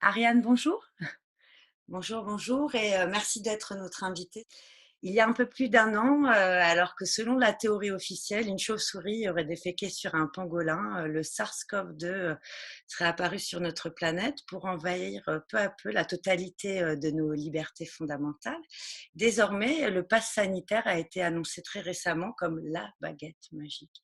Ariane, bonjour. Bonjour, bonjour et merci d'être notre invitée. Il y a un peu plus d'un an, alors que selon la théorie officielle, une chauve-souris aurait déféqué sur un pangolin, le SARS-CoV-2 serait apparu sur notre planète pour envahir peu à peu la totalité de nos libertés fondamentales. Désormais, le pass sanitaire a été annoncé très récemment comme la baguette magique.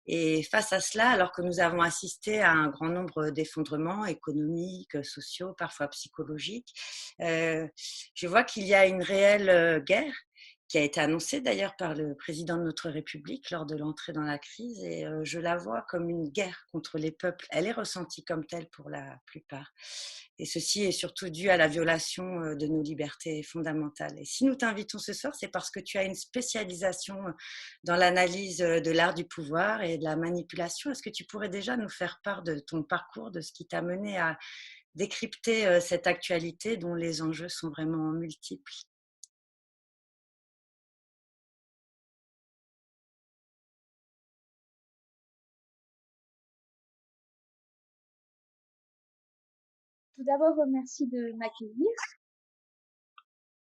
Et face à cela, alors que nous avons assisté à un grand nombre d'effondrements économiques, sociaux, parfois psychologiques, je vois qu'il y a une réelle guerre qui a été annoncée d'ailleurs par le président de notre République lors de l'entrée dans la crise et je la vois comme une guerre contre les peuples. Elle est ressentie comme telle pour la plupart. Et ceci est surtout dû à la violation de nos libertés fondamentales. Et si nous t'invitons ce soir, c'est parce que tu as une spécialisation dans l'analyse de l'art du pouvoir et de la manipulation. Est-ce que tu pourrais déjà nous faire part de ton parcours, de ce qui t'a mené à décrypter cette actualité dont les enjeux sont vraiment multiples? Tout d'abord, merci de m'accueillir.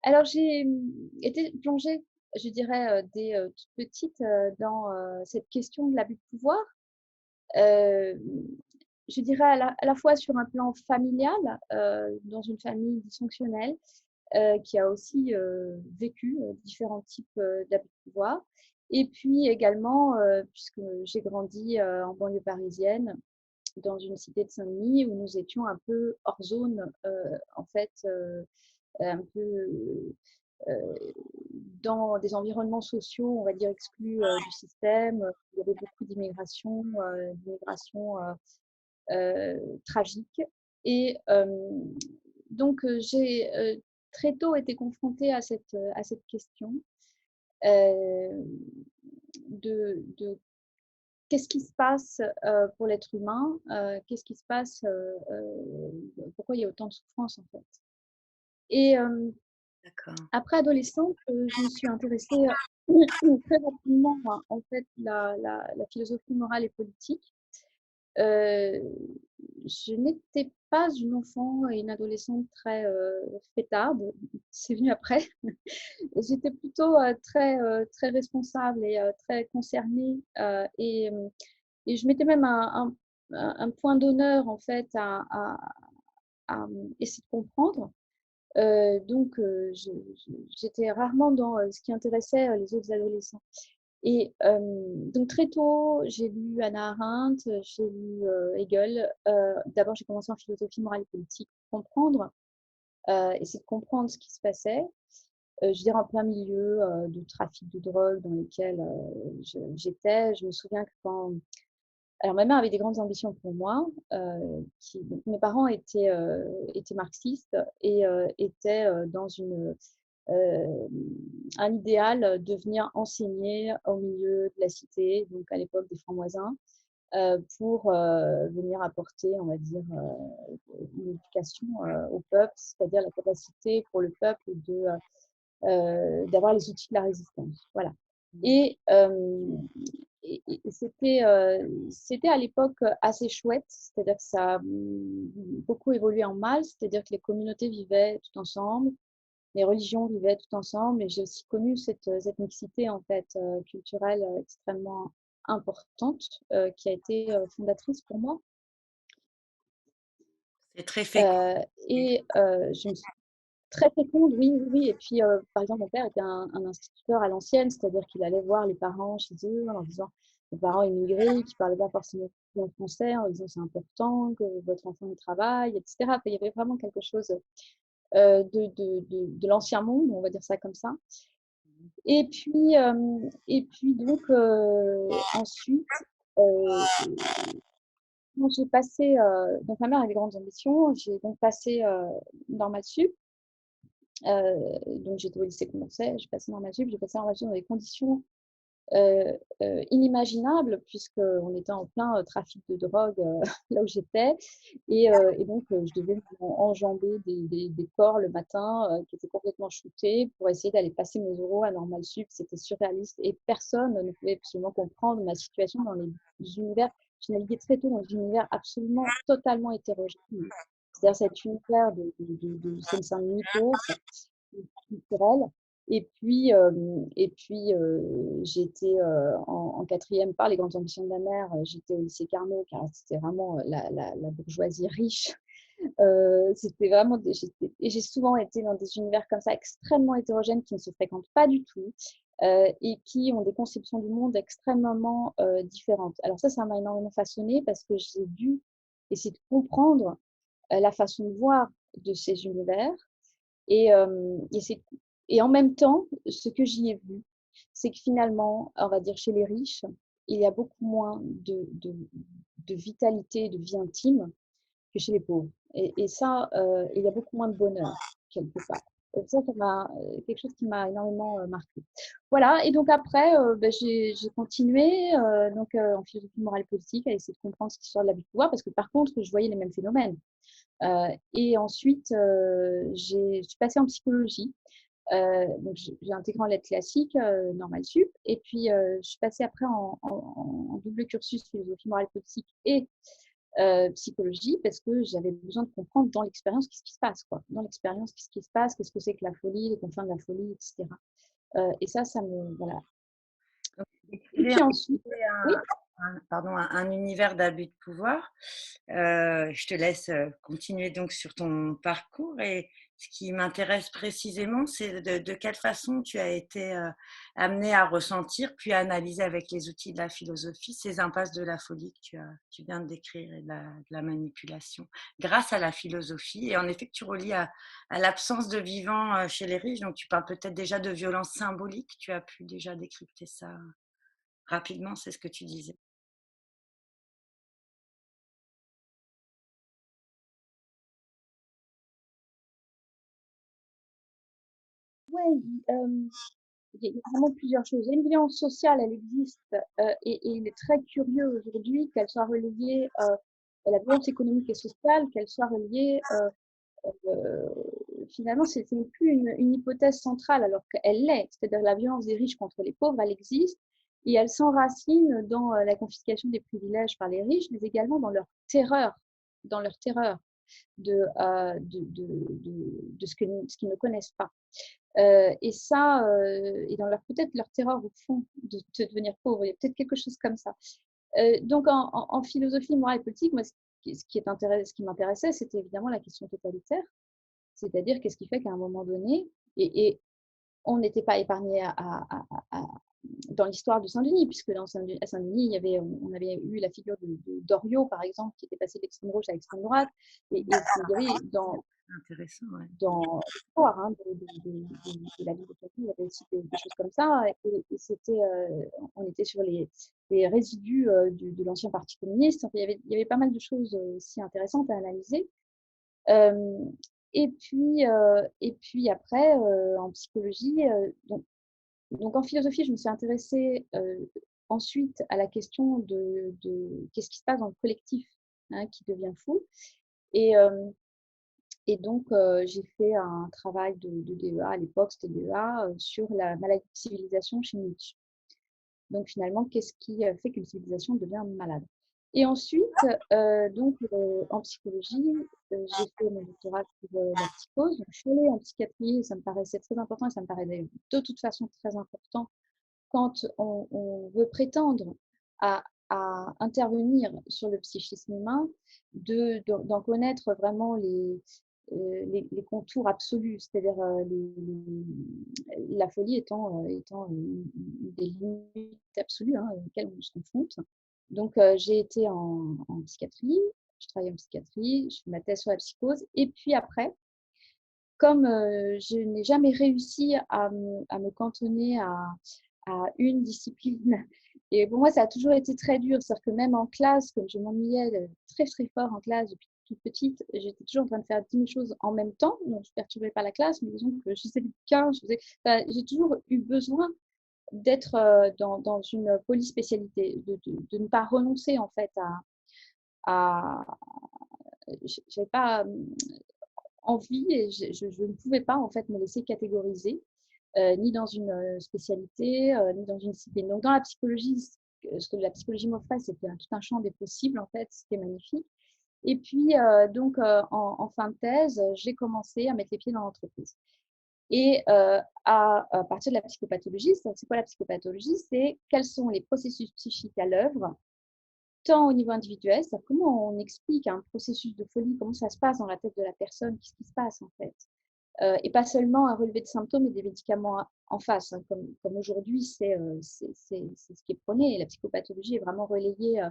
Alors j'ai, été plongée, je dirais, dès, toute petite, dans, cette question de l'abus de pouvoir. Hem, je dirais à la fois sur un plan familial, dans une famille dysfonctionnelle, qui a aussi, vécu, différents types, d'abus de pouvoir et puis également, puisque j'ai grandi, en banlieue parisienne, dans une cité de Saint-Denis où nous étions un peu hors zone, en fait, un peu dans des environnements sociaux, on va dire, exclus du système. Il y avait beaucoup d'immigration tragique. Et donc, j'ai très tôt été confrontée à cette question euh, de qu'est-ce qui se passe pour l'être humain, qu'est-ce qui se passe, pourquoi il y a autant de souffrance en fait. Et D'accord. après adolescente, je me suis intéressée très rapidement à en fait la philosophie morale et politique. Heu, je n'étais pas une enfant et une adolescente très, fêtarde, c'est venu après. J'étais plutôt, très responsable et très concernée, et je mettais même un point d'honneur en fait à essayer de comprendre. Donc j'étais rarement dans, ce qui intéressait, les autres adolescents. Et donc très tôt, j'ai lu Hannah Arendt, j'ai lu, Hegel. D'abord, j'ai commencé en philosophie morale et politique pour comprendre, essayer de comprendre ce qui se passait. Je dirais en plein milieu, de trafic de drogue dans lequel, j'étais. Je me souviens que quand alors ma mère avait des grandes ambitions pour moi, qui donc mes parents étaient marxistes et étaient, dans heu, un idéal de venir enseigner au milieu de la cité, donc à l'époque des francs-moisins, pour, venir apporter, on va dire, une éducation, au peuple, c'est-à-dire la capacité pour le peuple d'avoir les outils de la résistance. Voilà. Et c'était à l'époque assez chouette, c'est-à-dire que ça a, beaucoup évolué en mal, c'est-à-dire que les communautés vivaient tout ensemble, les religions vivaient tout ensemble et j'ai aussi connu cette mixité en fait, culturelle, extrêmement importante, qui a été, fondatrice pour moi. C'est très fécond. Heu et je me suis très féconde, oui, oui, oui. Et puis, par exemple, mon père était un instituteur à l'ancienne, c'est-à-dire qu'il allait voir les parents chez eux en leur disant les parents immigrés qui parlaient pas forcément bien français, en disant: «C'est important que votre enfant y travaille» et cetera. Enfin, il y avait vraiment quelque chose, de l'ancien monde, on va dire ça comme ça. Et puis donc, ensuite, heu, quand j'ai passé, donc ma mère avait de grandes ambitions, j'ai donc passé, Normal Sup. Donc j'étais au lycée Condorcet, j'ai passé Normal Sup dans des conditions, heu inimaginables puisqu'on était en plein, trafic de drogue, là où j'étais. Et donc je devais enjamber des corps le matin, qui étaient complètement shootés pour essayer d'aller passer mes oraux à Normal Sup. C'était surréaliste et personne ne pouvait absolument comprendre ma situation dans les univers. Je naviguais très tôt dans des univers absolument totalement hétérogènes. C'est-à-dire cet univers de Seine-Saint-Denis pauvre, culturel. J'étais en quatrième par les grandes ambitions de ma mère, j'étais au lycée Carnot, car c'était vraiment la bourgeoisie riche. C'était vraiment et j'ai souvent été dans des univers comme ça extrêmement hétérogènes qui ne se fréquentent pas du tout et qui ont des conceptions du monde extrêmement différentes. Alors ça m'a énormément façonnée parce que j'ai dû essayer de comprendre la façon de voir de ces univers et, et en même temps, ce que j'y ai vu, c'est que finalement, on va dire chez les riches, il y a beaucoup moins de vitalité, de vie intime que chez les pauvres. Et ça, il y a beaucoup moins de bonheur, quelque part. Et ça m'a quelque chose qui m'a énormément marqué. Voilà, et donc après, j'ai continué en philosophie morale politique à essayer de comprendre cette histoire de l'abus de pouvoir, parce que par contre, je voyais les mêmes phénomènes. Et ensuite, je suis passée en psychologie. Donc j'ai intégré en lettres classiques, Normal Sup, et puis je suis passée après en double cursus philosophie morale politique et psychologie parce que j'avais besoin de comprendre dans l'expérience qu'est-ce qui se passe, quoi. Dans l'expérience, qu'est-ce qui se passe, qu'est-ce que c'est que la folie, les confins de la folie, etc. Et ça me. Voilà. Donc, Et puis ensuite, décrivez oui, pardon, un univers d'abus de pouvoir. Je te laisse continuer donc sur ton parcours et ce qui m'intéresse précisément, c'est de quelle façon tu as été amené à ressentir, puis à analyser avec les outils de la philosophie ces impasses de la folie que tu viens de décrire et de la manipulation grâce à la philosophie. Et en effet, que tu relis à l'absence de vivant chez les riches. Donc, tu parles peut-être déjà de violence symbolique. Tu as pu déjà décrypter ça rapidement, c'est ce que tu disais. ouais, il y a vraiment plusieurs choses. Il y a une violence sociale, elle existe, et il est très curieux aujourd'hui qu'elle soit reliée à la violence économique et sociale, qu'elle soit reliée euh, finalement, c'est même plus une hypothèse centrale alors qu'elle l'est. C'est-à-dire la violence des riches contre les pauvres, elle existe et elle s'enracine dans la confiscation des privilèges par les riches, mais également dans leur terreur de ce qu'ils ne connaissent pas. Et dans leur peut-être leur terreur au fond de devenir pauvre, il y a peut-être quelque chose comme ça. Donc en philosophie morale et politique, moi, ce qui m'intéressait, c'était évidemment la question totalitaire. C'est-à-dire, qu'est-ce qui fait qu'à un moment donné, et on n'était pas épargné dans l'histoire de Saint-Denis, puisque à Saint-Denis, on avait eu la figure d'Oriot, par exemple, qui était passé d'extrême gauche à l'extrême droite, et il y avait Intéressant, ouais. dans l'histoire de la vie de Saint-Denis, il y avait aussi des choses comme ça, et c'était, on était sur les résidus de l'ancien parti communiste. Enfin, il y avait pas mal de choses aussi intéressantes à analyser. Euh, et puis après, en psychologie, donc en philosophie, je me suis intéressée ensuite à la question de qu'est-ce qui se passe dans le collectif hein, qui devient fou. Et, euh, et donc, j'ai fait un travail de DEA, à l'époque c'était DEA, sur la maladie de civilisation chez Nietzsche. Donc finalement, qu'est-ce qui fait qu'une civilisation devient malade? Et ensuite, en psychologie, j'ai fait mon doctorat sur la psychose. Donc, je suis allée en psychiatrie, ça me paraissait très important et ça me paraît de toute façon très important quand on veut prétendre à intervenir sur le psychisme humain, d'en connaître vraiment les contours absolus, c'est-à-dire la folie étant des limites absolues hein, auxquelles on se confronte. Donc, j'ai été en psychiatrie, je travaille en psychiatrie, je fais ma thèse sur la psychose, et puis après, comme je n'ai jamais réussi à me cantonner à une discipline, et pour moi, ça a toujours été très dur, c'est-à-dire que même en classe, comme je m'ennuyais très très fort en classe depuis toute petite, j'étais toujours en train de faire 10 000 choses en même temps, donc je ne perturbais pas la classe, mais disons que je faisais le bouquin, enfin, j'ai toujours eu besoin d'être dans une polyspécialité, de ne pas renoncer en fait à j'avais pas envie et je ne pouvais pas en fait me laisser catégoriser ni dans une spécialité ni dans une discipline. Donc dans la psychologie, ce que la psychologie m'offrait, c'était tout un champ des possibles en fait, c'était magnifique. Et puis, donc, en fin de thèse, j'ai commencé à mettre les pieds dans l'entreprise. Et à partir de la psychopathologie, c'est quoi la psychopathologie? C'est quels sont les processus psychiques à l'œuvre, tant au niveau individuel, c'est-à-dire comment on explique un processus de folie, comment ça se passe dans la tête de la personne, qu'est-ce qui se passe en fait? Et pas seulement un relevé de symptômes et des médicaments en face, hein, comme aujourd'hui, c'est ce qui est prôné. La psychopathologie est vraiment relayée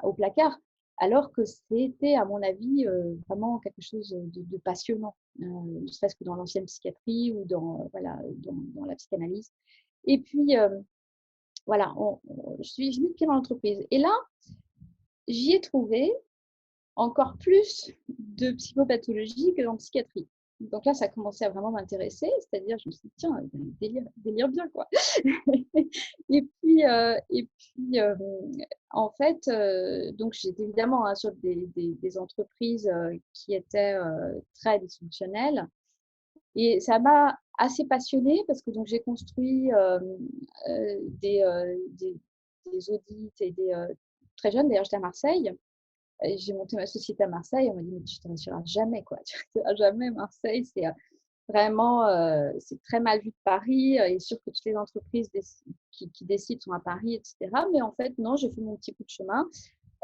au placard, alors que c'était, à mon avis, vraiment quelque chose de passionnant, ne serait-ce que dans l'ancienne psychiatrie ou voilà, dans la psychanalyse. Et puis, voilà, je mis le pied dans l'entreprise. Et là, j'y ai trouvé encore plus de psychopathologie que dans psychiatrie. Donc là, ça a commencé à vraiment m'intéresser, c'est-à-dire, je me suis dit, tiens, délire bien, quoi. Et puis, en fait, donc j'étais évidemment, hein, sur des entreprises qui étaient très dysfonctionnelles. Et ça m'a assez passionnée parce que donc j'ai construit des audits et très jeune, d'ailleurs j'étais à Marseille. Et j'ai monté ma société à Marseille. On m'a dit, mais tu ne réussiras jamais, quoi. Tu ne réussiras jamais. Marseille, c'est vraiment, c'est très mal vu de Paris. Il est sûr que toutes les entreprises qui décident sont à Paris, etc. Mais en fait, non, j'ai fait mon petit bout de chemin.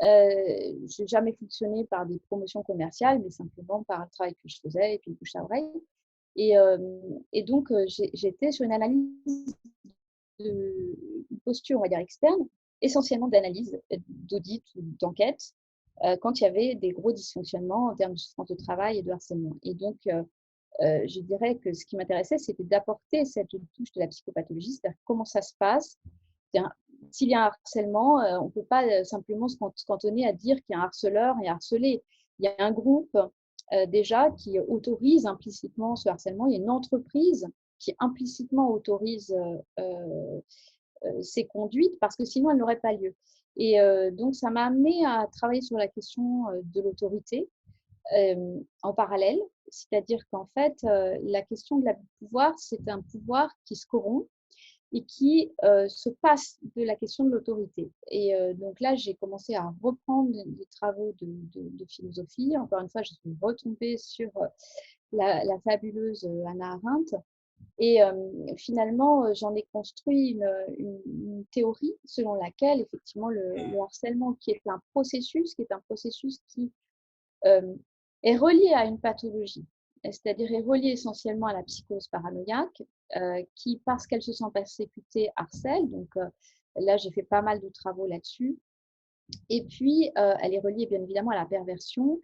Je n'ai jamais fonctionné par des promotions commerciales, mais simplement par le travail que je faisais et puis le bouche à oreille. Et, et donc, j'étais sur une analyse, une posture, on va dire, externe, essentiellement d'analyse, d'audit ou d'enquête, quand il y avait des gros dysfonctionnements en termes de souffrance de travail et de harcèlement. Et donc, je dirais que ce qui m'intéressait, c'était d'apporter cette touche de la psychopathologie, c'est-à-dire comment ça se passe. S'il y a un harcèlement, on ne peut pas simplement se cantonner à dire qu'il y a un harceleur et un harcelé. Il y a un groupe déjà qui autorise implicitement ce harcèlement. Il y a une entreprise qui implicitement autorise ces conduites parce que sinon elles n'auraient pas lieu. Et donc ça m'a amené à travailler sur la question de l'autorité en parallèle, c'est-à-dire qu'en fait la question de l'abus de pouvoir, c'est un pouvoir qui se corrompt et qui se passe de la question de l'autorité. Et donc là, j'ai commencé à reprendre des travaux de philosophie. Encore une fois, je suis retombée sur la fabuleuse Hannah Arendt. Et finalement, j'en ai construit une théorie selon laquelle, effectivement, le harcèlement, qui est un processus qui euh, est relié à une pathologie, c'est-à-dire est relié essentiellement à la psychose paranoïaque, qui, parce qu'elle se sent persécutée, harcèle. Donc là, j'ai fait pas mal de travaux là-dessus. Et puis, elle est reliée bien évidemment à la perversion,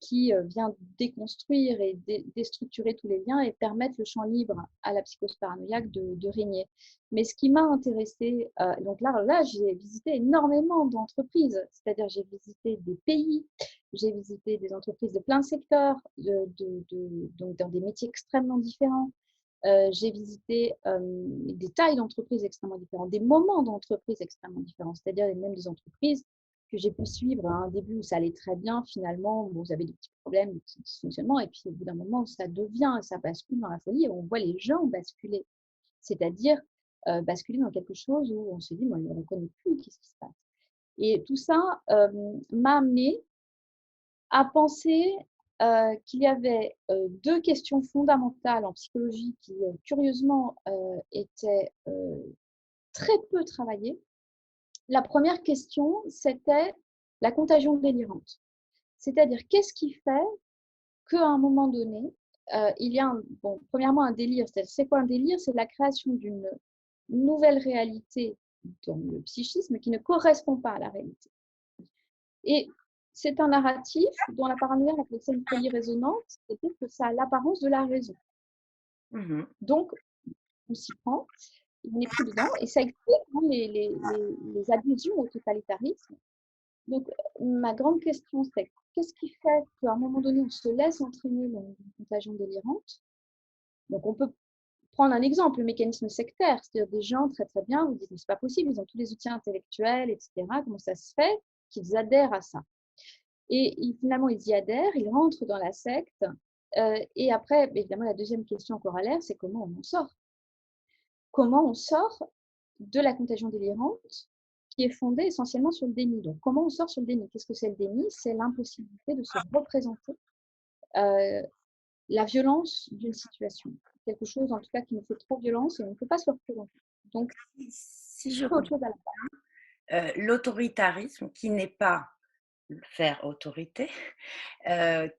qui vient déconstruire et déstructurer tous les liens et permettre le champ libre à la psychose paranoïaque de régner. Mais ce qui m'a intéressée, donc là j'ai visité énormément d'entreprises, c'est-à-dire j'ai visité des pays, j'ai visité des entreprises de plein de secteurs, donc dans des métiers extrêmement différents. J'ai visité des tailles d'entreprises extrêmement différentes, des moments d'entreprises extrêmement différents, c'est-à-dire même des entreprises que j'ai pu suivre à un début où ça allait très bien, finalement, bon, vous avez des petits problèmes, des petits dysfonctionnements, et puis au bout d'un moment, ça bascule dans la folie, et on voit les gens basculer, c'est-à-dire basculer dans quelque chose où on se dit, moi, on ne reconnaît plus, qu'est-ce qui se passe? Et tout ça m'a amené à penser qu'il y avait deux questions fondamentales en psychologie qui, curieusement, étaient très peu travaillées. La première question, c'était la contagion délirante. C'est-à-dire, qu'est-ce qui fait qu'à un moment donné, il y a, premièrement, un délire. C'est quoi un délire? C'est la création d'une nouvelle réalité dans le psychisme qui ne correspond pas à la réalité. Et c'est un narratif dont la paranoïa appelle ça une folie résonante, c'est-à-dire que ça a l'apparence de la raison. Mmh. Donc, on s'y prend, on n'est plus dedans, et ça explique les adhésions au totalitarisme. Donc, ma grande question, c'est qu'est-ce qui fait qu'à un moment donné, on se laisse entraîner dans une contagion délirante? Donc, on peut prendre un exemple, le mécanisme sectaire, c'est-à-dire des gens très très bien vous disent, mais c'est pas possible, ils ont tous les outils intellectuels, etc. Comment ça se fait qu'ils adhèrent à ça? Et finalement, ils y adhèrent, ils rentrent dans la secte. Et après, évidemment, la deuxième question corollaire, c'est comment on en sort? Comment on sort de la contagion délirante qui est fondée essentiellement sur le déni. Donc, comment on sort sur le déni? Qu'est-ce que c'est le déni? C'est l'impossibilité de se représenter euh, la violence d'une situation. Quelque chose, en tout cas, qui nous fait trop violence et on ne peut pas se le représenter. Donc, Si je c'est autre comprends, chose à la base. l'autoritarisme qui n'est pas faire autorité,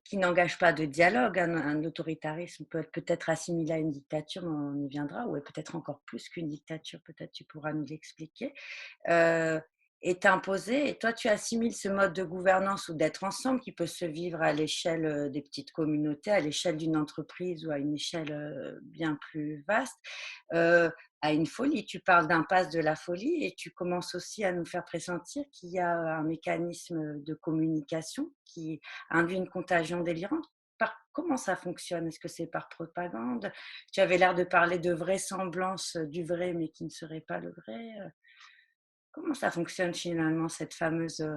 qui n'engage pas de dialogue. Un autoritarisme peut peut-être assimilé à une dictature, mais on y viendra, ou peut-être encore plus qu'une dictature, peut-être tu pourras nous l'expliquer, heu, est imposé et toi tu assimiles ce mode de gouvernance ou d'être ensemble qui peut se vivre à l'échelle, des petites communautés, à l'échelle d'une entreprise ou à une échelle, bien plus vaste, heu, à une folie. Tu parles d'impasse de la folie et tu commences aussi à nous faire pressentir qu'il y a un mécanisme de communication qui induit une contagion délirante. Comment ça fonctionne? Est-ce que c'est par propagande? Tu avais l'air de parler de vraisemblance du vrai, mais qui ne serait pas le vrai. Comment ça fonctionne finalement, cette fameuse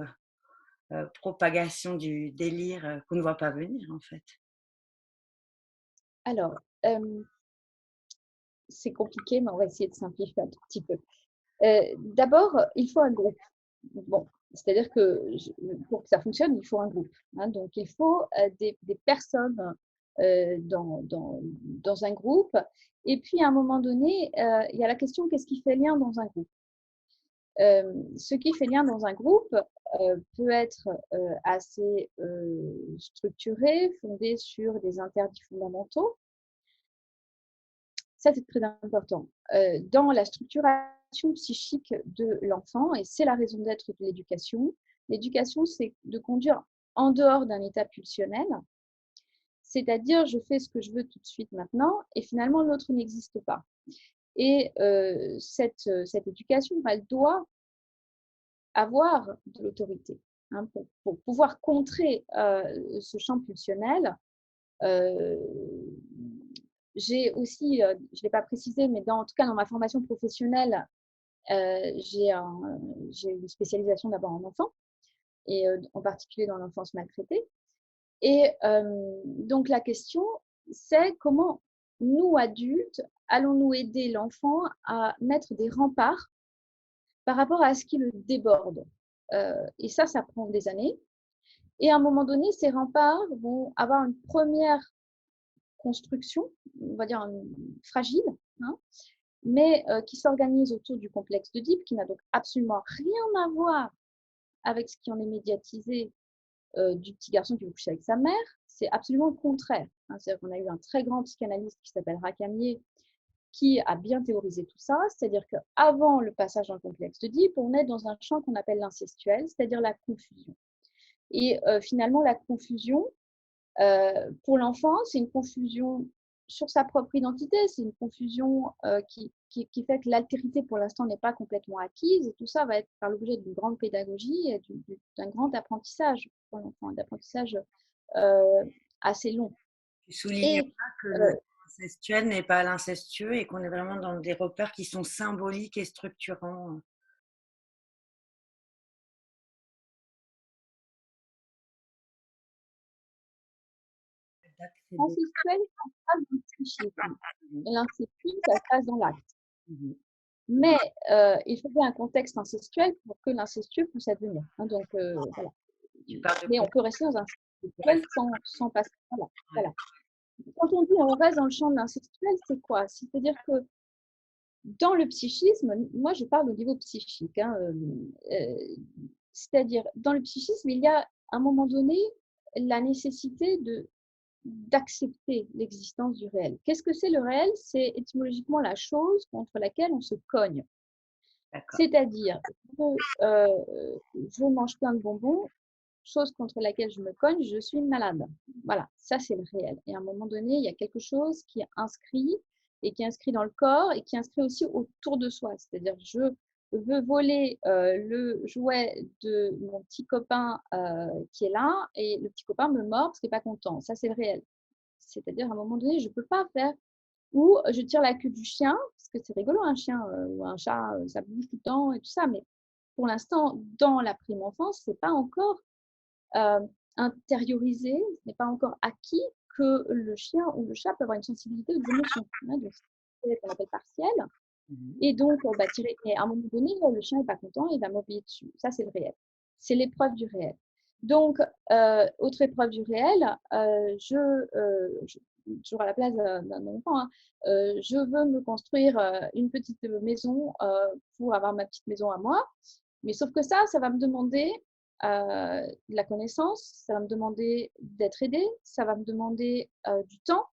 propagation du délire qu'on ne voit pas venir en fait? Alors, c'est compliqué, mais on va essayer de simplifier un tout petit peu. D'abord, il faut un groupe. Bon, c'est-à-dire que pour que ça fonctionne, il faut un groupe. Hein. Donc, il faut des personnes dans un groupe. Et puis, à un moment donné, il y a la question, qu'est-ce qui fait lien dans un groupe? Ce qui fait lien dans un groupe peut être assez structuré, fondé sur des interdits fondamentaux. Ça, c'est très important. Dans la structuration psychique de l'enfant, et c'est la raison d'être de l'éducation, c'est de conduire en dehors d'un état pulsionnel, c'est-à-dire je fais ce que je veux tout de suite maintenant, et finalement l'autre n'existe pas. Et cette éducation, elle doit avoir de l'autorité. Hein, pour pouvoir contrer ce champ pulsionnel, euh, j'ai aussi, je ne l'ai pas précisé, mais en tout cas dans ma formation professionnelle, j'ai une spécialisation d'abord en enfant, et en particulier dans l'enfance maltraitée. Et donc la question, c'est comment nous, adultes, allons-nous aider l'enfant à mettre des remparts par rapport à ce qui le déborde. Et ça prend des années. Et à un moment donné, ces remparts vont avoir une première construction, on va dire fragile, hein, mais qui s'organise autour du complexe d'Oedipe, qui n'a donc absolument rien à voir avec ce qui en est médiatisé du petit garçon qui veut coucher avec sa mère. C'est absolument le contraire. Hein. C'est-à-dire qu'on a eu un très grand psychanalyste qui s'appelle Racamier, qui a bien théorisé tout ça, c'est-à-dire qu'avant le passage dans le complexe d'Oedipe, on est dans un champ qu'on appelle l'incestuel, c'est-à-dire la confusion. Et finalement, la confusion, pour l'enfant, c'est une confusion sur sa propre identité, c'est une confusion qui fait que l'altérité pour l'instant n'est pas complètement acquise, et tout ça va être faire l'objet d'une grande pédagogie et d'un grand apprentissage pour l'enfant, d'apprentissage assez long. Tu soulignes Et pas que l'incestuel n'est pas l'incestueux et qu'on est vraiment dans des repères qui sont symboliques et structurants. D'accéder. l'incestuel, ça se passe dans le psychisme, Mhm. et l'incestueux, ça se passe dans l'acte. Mhm. Mais il faut bien un contexte incestuel pour que l'incestueux puisse advenir. Hein, donc, voilà. Tu parles de Mais on peut rester dans un incestuel sans passer. Voilà, ouais. voilà. Quand on dit on reste dans le champ de l'incestuel, c'est quoi? C'est-à-dire que dans le psychisme, moi je parle au niveau psychique, hein, c'est-à-dire dans le psychisme, il y a à un moment donné la nécessité d'accepter l'existence du réel. Qu'est-ce que c'est le réel? C'est étymologiquement la chose contre laquelle on se cogne. D'accord. C'est-à-dire, je mange plein de bonbons, chose contre laquelle je me cogne, je suis malade. Voilà, ça c'est le réel. Et à un moment donné, il y a quelque chose qui est inscrit et qui est inscrit dans le corps et qui est inscrit aussi autour de soi. C'est-à-dire, je veux voler le jouet de mon petit copain qui est là et le petit copain me mord parce qu'il n'est pas content. Ça c'est le réel. C'est-à-dire, à un moment donné, je ne peux pas faire ou je tire la queue du chien, parce que c'est rigolo un chien ou un chat, ça bouge tout le temps et tout ça, mais pour l'instant, dans la prime enfance, c'est pas encore euh, intériorisé, ce n'est pas encore acquis que le chien ou le chat peut avoir une sensibilité aux émotions. Hein, donc, c'est ce qu'on appelle partielle. Mmh. Et donc, on va tirer. Mais à un moment donné, le chien n'est pas content, il va m'obéir dessus. Ça, c'est le réel. C'est l'épreuve du réel. Donc, autre épreuve du réel, toujours à la place d'un enfant, hein, je veux me construire une petite maison pour avoir ma petite maison à moi. Mais sauf que ça va me demander de la connaissance, ça va me demander d'être aidé, ça va me demander du temps.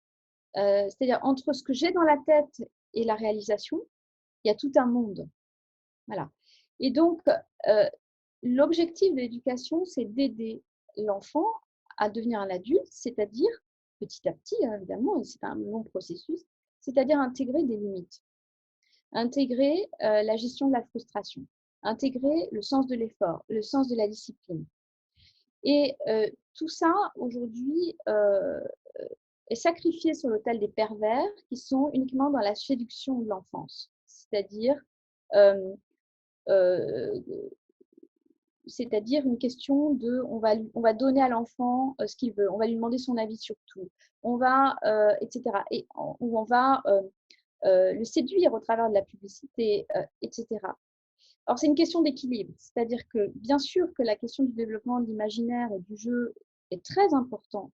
C'est-à-dire entre ce que j'ai dans la tête et la réalisation, il y a tout un monde. Voilà. Et donc, l'objectif de l'éducation, c'est d'aider l'enfant à devenir un adulte, c'est-à-dire, petit à petit, hein, évidemment, et c'est un long processus, c'est-à-dire intégrer des limites, intégrer la gestion de la frustration, intégrer le sens de l'effort, le sens de la discipline. Et tout ça, aujourd'hui, est sacrifié sur l'autel des pervers qui sont uniquement dans la séduction de l'enfance. Euh, euh, c'est-à-dire une question de on va donner à l'enfant ce qu'il veut, on va lui demander son avis sur tout, on va, etc. Ou on va le séduire au travers de la publicité, etc. Alors, c'est une question d'équilibre, c'est-à-dire que bien sûr que la question du développement de l'imaginaire et du jeu est très important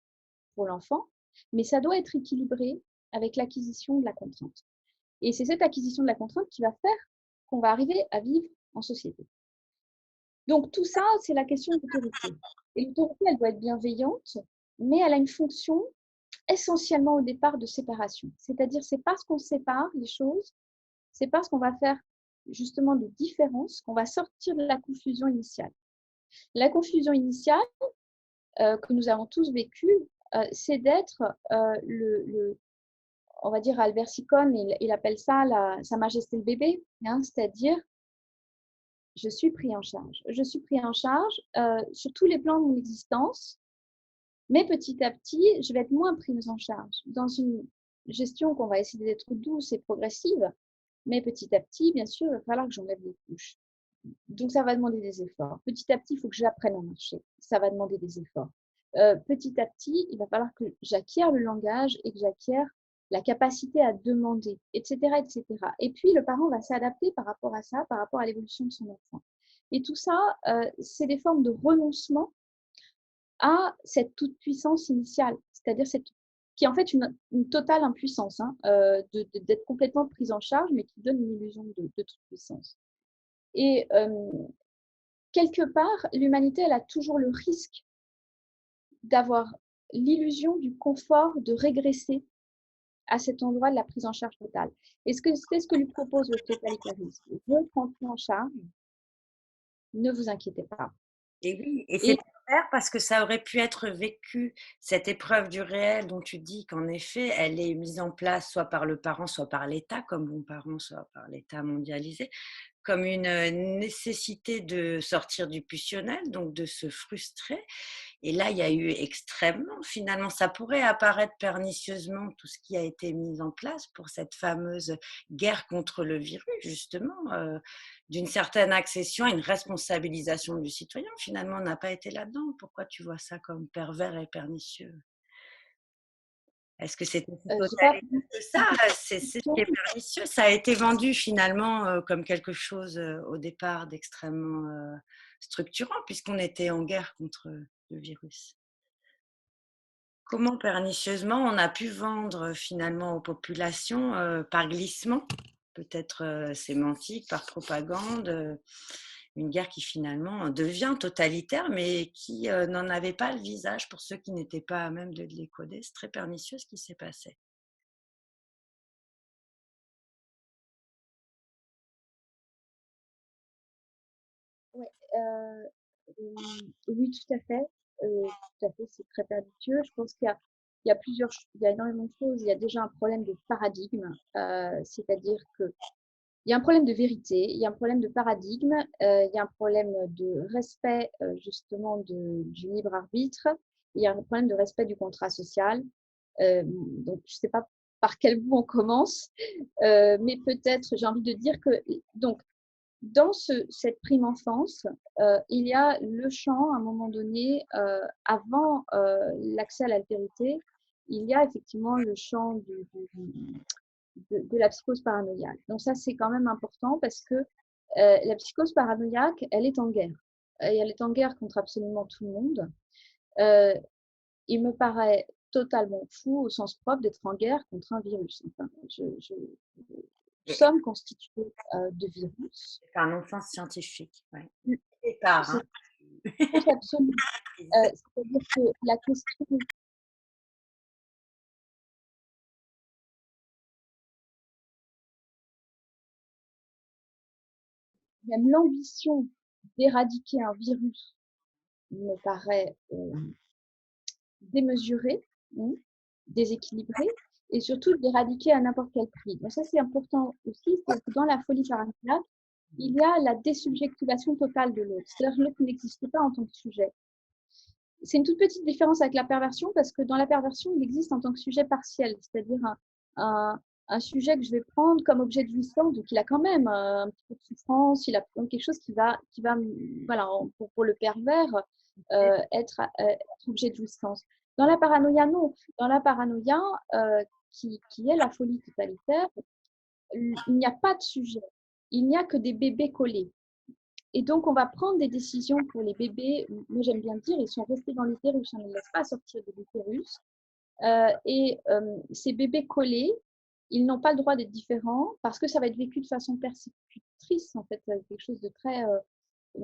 pour l'enfant, mais ça doit être équilibré avec l'acquisition de la contrainte. Et c'est cette acquisition de la contrainte qui va faire qu'on va arriver à vivre en société. Donc tout ça, c'est la question de l'autorité. Et l'autorité, elle doit être bienveillante, mais elle a une fonction essentiellement au départ de séparation. C'est-à-dire, c'est parce qu'on sépare les choses, c'est parce qu'on va faire justement des différences qu'on va sortir de la confusion initiale. La confusion initiale que nous avons tous vécue, c'est d'être on va dire Albert Sicone, il appelle ça Sa Majesté le bébé, hein, c'est-à-dire je suis pris en charge. Je suis pris en charge sur tous les plans de mon existence, mais petit à petit, je vais être moins prise en charge. Dans une gestion qu'on va essayer d'être douce et progressive, mais petit à petit, bien sûr, il va falloir que j'enlève des couches. Donc, ça va demander des efforts. Petit à petit, il faut que j'apprenne à marcher. Ça va demander des efforts. Petit à petit, il va falloir que j'acquière le langage et que j'acquière la capacité à demander, etc., etc. Et puis, le parent va s'adapter par rapport à ça, par rapport à l'évolution de son enfant. Et tout ça, c'est des formes de renoncement à cette toute-puissance initiale, c'est-à-dire qui est en fait une totale impuissance, hein, d'être complètement prise en charge, mais qui donne une illusion de toute-puissance. Et quelque part, l'humanité, elle a toujours le risque d'avoir l'illusion du confort de régresser à cet endroit de la prise en charge totale. Et c'est ce que lui propose le totalitarisme. Je prends tout en charge, ne vous inquiétez pas. Et oui, et c'est Et pervers parce que ça aurait pu être vécu, cette épreuve du réel dont tu dis qu'en effet, elle est mise en place soit par le parent, soit par l'État, comme bon parent, soit par l'État mondialisé, comme une nécessité de sortir du pulsionnel, donc de se frustrer. Et là, il y a eu extrêmement, finalement, ça pourrait apparaître pernicieusement tout ce qui a été mis en place pour cette fameuse guerre contre le virus, justement, d'une certaine accession à une responsabilisation du citoyen. Finalement, on n'a pas été là-dedans. Pourquoi tu vois ça comme pervers et pernicieux? Est-ce que c'était tout j'ai pas totalitaire que ça? C'est ce qui est pernicieux. Ça a été vendu finalement comme quelque chose au départ d'extrêmement structurant puisqu'on était en guerre contre le virus. Comment pernicieusement on a pu vendre finalement aux populations par glissement, peut-être sémantique, par propagande, une guerre qui finalement devient totalitaire, mais qui n'en avait pas le visage pour ceux qui n'étaient pas à même de les coder. C'est très pernicieux ce qui s'est passé. Ouais, oui, tout à fait. Tout à fait, c'est très pernicieux. Je pense il y a il y a énormément de choses. Il y a déjà un problème de paradigme, c'est-à-dire que il y a un problème de vérité, il y a un problème de paradigme, il y a un problème de respect justement du libre arbitre, il y a un problème de respect du contrat social. Donc, je ne sais pas par quel bout on commence, mais peut-être j'ai envie de dire que donc dans cette prime enfance, il y a le champ, à un moment donné, avant l'accès à l'altérité, il y a effectivement le champ de la psychose paranoïaque. Donc ça, c'est quand même important parce que la psychose paranoïaque, elle est en guerre. Et elle est en guerre contre absolument tout le monde. Euh, il me paraît totalement fou au sens propre d'être en guerre contre un virus. Enfin, nous Et sommes constitués de virus. c'est un non-sens scientifique, ouais. Mm. Départ, C'est hein. une fausse absolue. C'est-à-dire que la question, même l'ambition d'éradiquer un virus me paraît démesurée, déséquilibrée, et surtout d'éradiquer à n'importe quel prix. Donc ça, c'est important aussi, c'est que dans la folie paranoïaque, il y a la désubjectivation totale de l'autre. C'est-à-dire que l'autre n'existe pas en tant que sujet. C'est une toute petite différence avec la perversion parce que dans la perversion, il existe en tant que sujet partiel, c'est-à-dire un sujet que je vais prendre comme objet de jouissance, donc il a quand même un petit peu de souffrance, il a quelque chose qui va voilà, pour le pervers, être objet de jouissance. Dans la paranoïa, non. Dans la paranoïa, qui est la folie totalitaire, il n'y a pas de sujet. Il n'y a que des bébés collés. Et donc, on va prendre des décisions pour les bébés. Moi, j'aime bien dire, ils sont restés dans l'utérus, on ne les laisse pas sortir de l'utérus. Ces bébés collés, ils n'ont pas le droit d'être différents parce que ça va être vécu de façon persécutrice, en fait, quelque chose de très,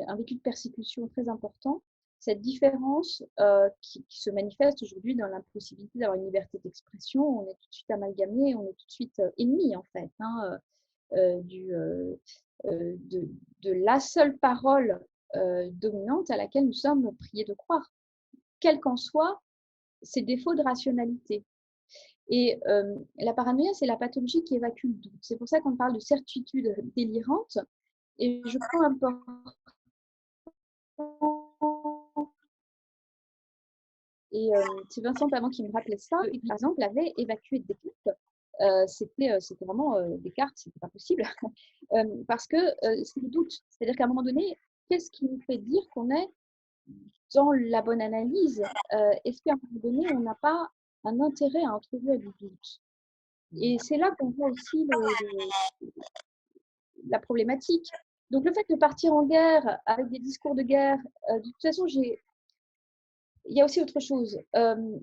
un vécu de persécution très important. Cette différence qui se manifeste aujourd'hui dans l'impossibilité d'avoir une liberté d'expression, on est tout de suite amalgamé, on est tout de suite ennemi, en fait, hein, de la seule parole dominante à laquelle nous sommes priés de croire, quels qu'en soient ses défauts de rationalité. Et la paranoïa, c'est la pathologie qui évacue le doute. C'est pour ça qu'on parle de certitude délirante. Et je crois important. Et c'est Vincent Pavant qui me rappelait ça. Et par exemple, avait évacué Descartes. C'était vraiment Descartes, c'était pas possible. Parce que c'est le doute. C'est-à-dire qu'à un moment donné, qu'est-ce qui nous fait dire qu'on est dans la bonne analyse? Est-ce qu'à un moment donné, on n'a pas un intérêt à introduire du doute? Et c'est là qu'on voit aussi la problématique. Donc le fait de partir en guerre avec des discours de guerre, de toute façon, il y a aussi autre chose.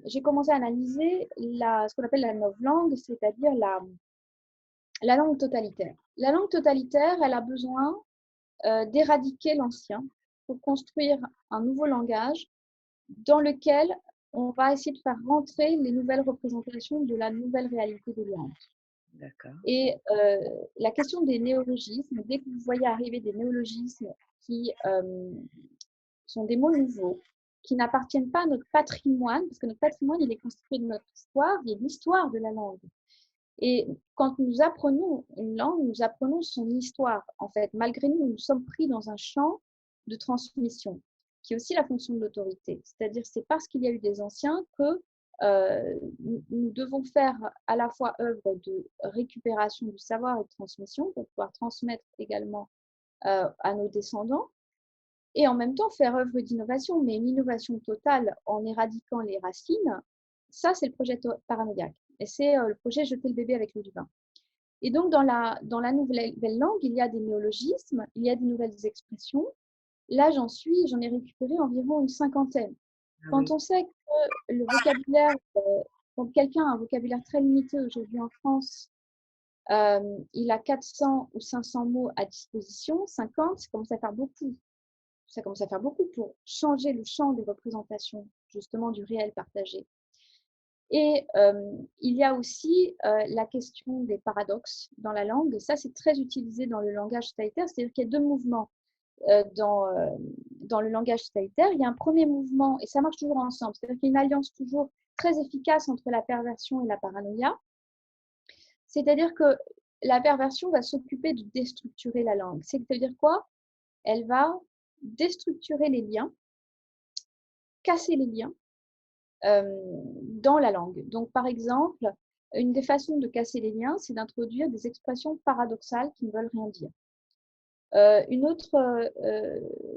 J'ai commencé à analyser ce qu'on appelle la novlangue, c'est-à-dire la langue totalitaire. La langue totalitaire, elle a besoin d'éradiquer l'ancien pour construire un nouveau langage dans lequel on va essayer de faire rentrer les nouvelles représentations de la nouvelle réalité délirante. Et la question des néologismes, dès que vous voyez arriver des néologismes qui sont des mots nouveaux, qui n'appartiennent pas à notre patrimoine, parce que notre patrimoine, il est constitué de notre histoire, il y a l'histoire de la langue. Et quand nous apprenons une langue, nous apprenons son histoire. En fait, malgré nous, nous sommes pris dans un champ de transmission, qui est aussi la fonction de l'autorité. C'est-à-dire, c'est parce qu'il y a eu des anciens que nous devons faire à la fois œuvre de récupération du savoir et de transmission pour pouvoir transmettre également à nos descendants, et en même temps faire œuvre d'innovation, mais une innovation totale en éradiquant les racines, ça c'est le projet paranoïaque. Et c'est le projet Jeter le bébé avec l'eau du bain. Et donc dans la nouvelle langue, il y a des néologismes, il y a des nouvelles expressions. Là j'en ai récupéré environ une cinquantaine. Quand on sait que le vocabulaire, quand quelqu'un a un vocabulaire très limité aujourd'hui en France, il a 400 ou 500 mots à disposition, 50, ça commence à faire beaucoup. Ça commence à faire beaucoup pour changer le champ des représentations, justement, du réel partagé. Et il y a aussi la question des paradoxes dans la langue. Et ça, c'est très utilisé dans le langage totalitaire, c'est-à-dire qu'il y a deux mouvements dans le langage totalitaire. Il y a un premier mouvement, et ça marche toujours ensemble, c'est-à-dire qu'il y a une alliance toujours très efficace entre la perversion et la paranoïa. C'est-à-dire que la perversion va s'occuper de déstructurer la langue. C'est-à-dire quoi? Elle va déstructurer les liens, casser les liens dans la langue. Donc, par exemple, une des façons de casser les liens, c'est d'introduire des expressions paradoxales qui ne veulent rien dire. Une autre,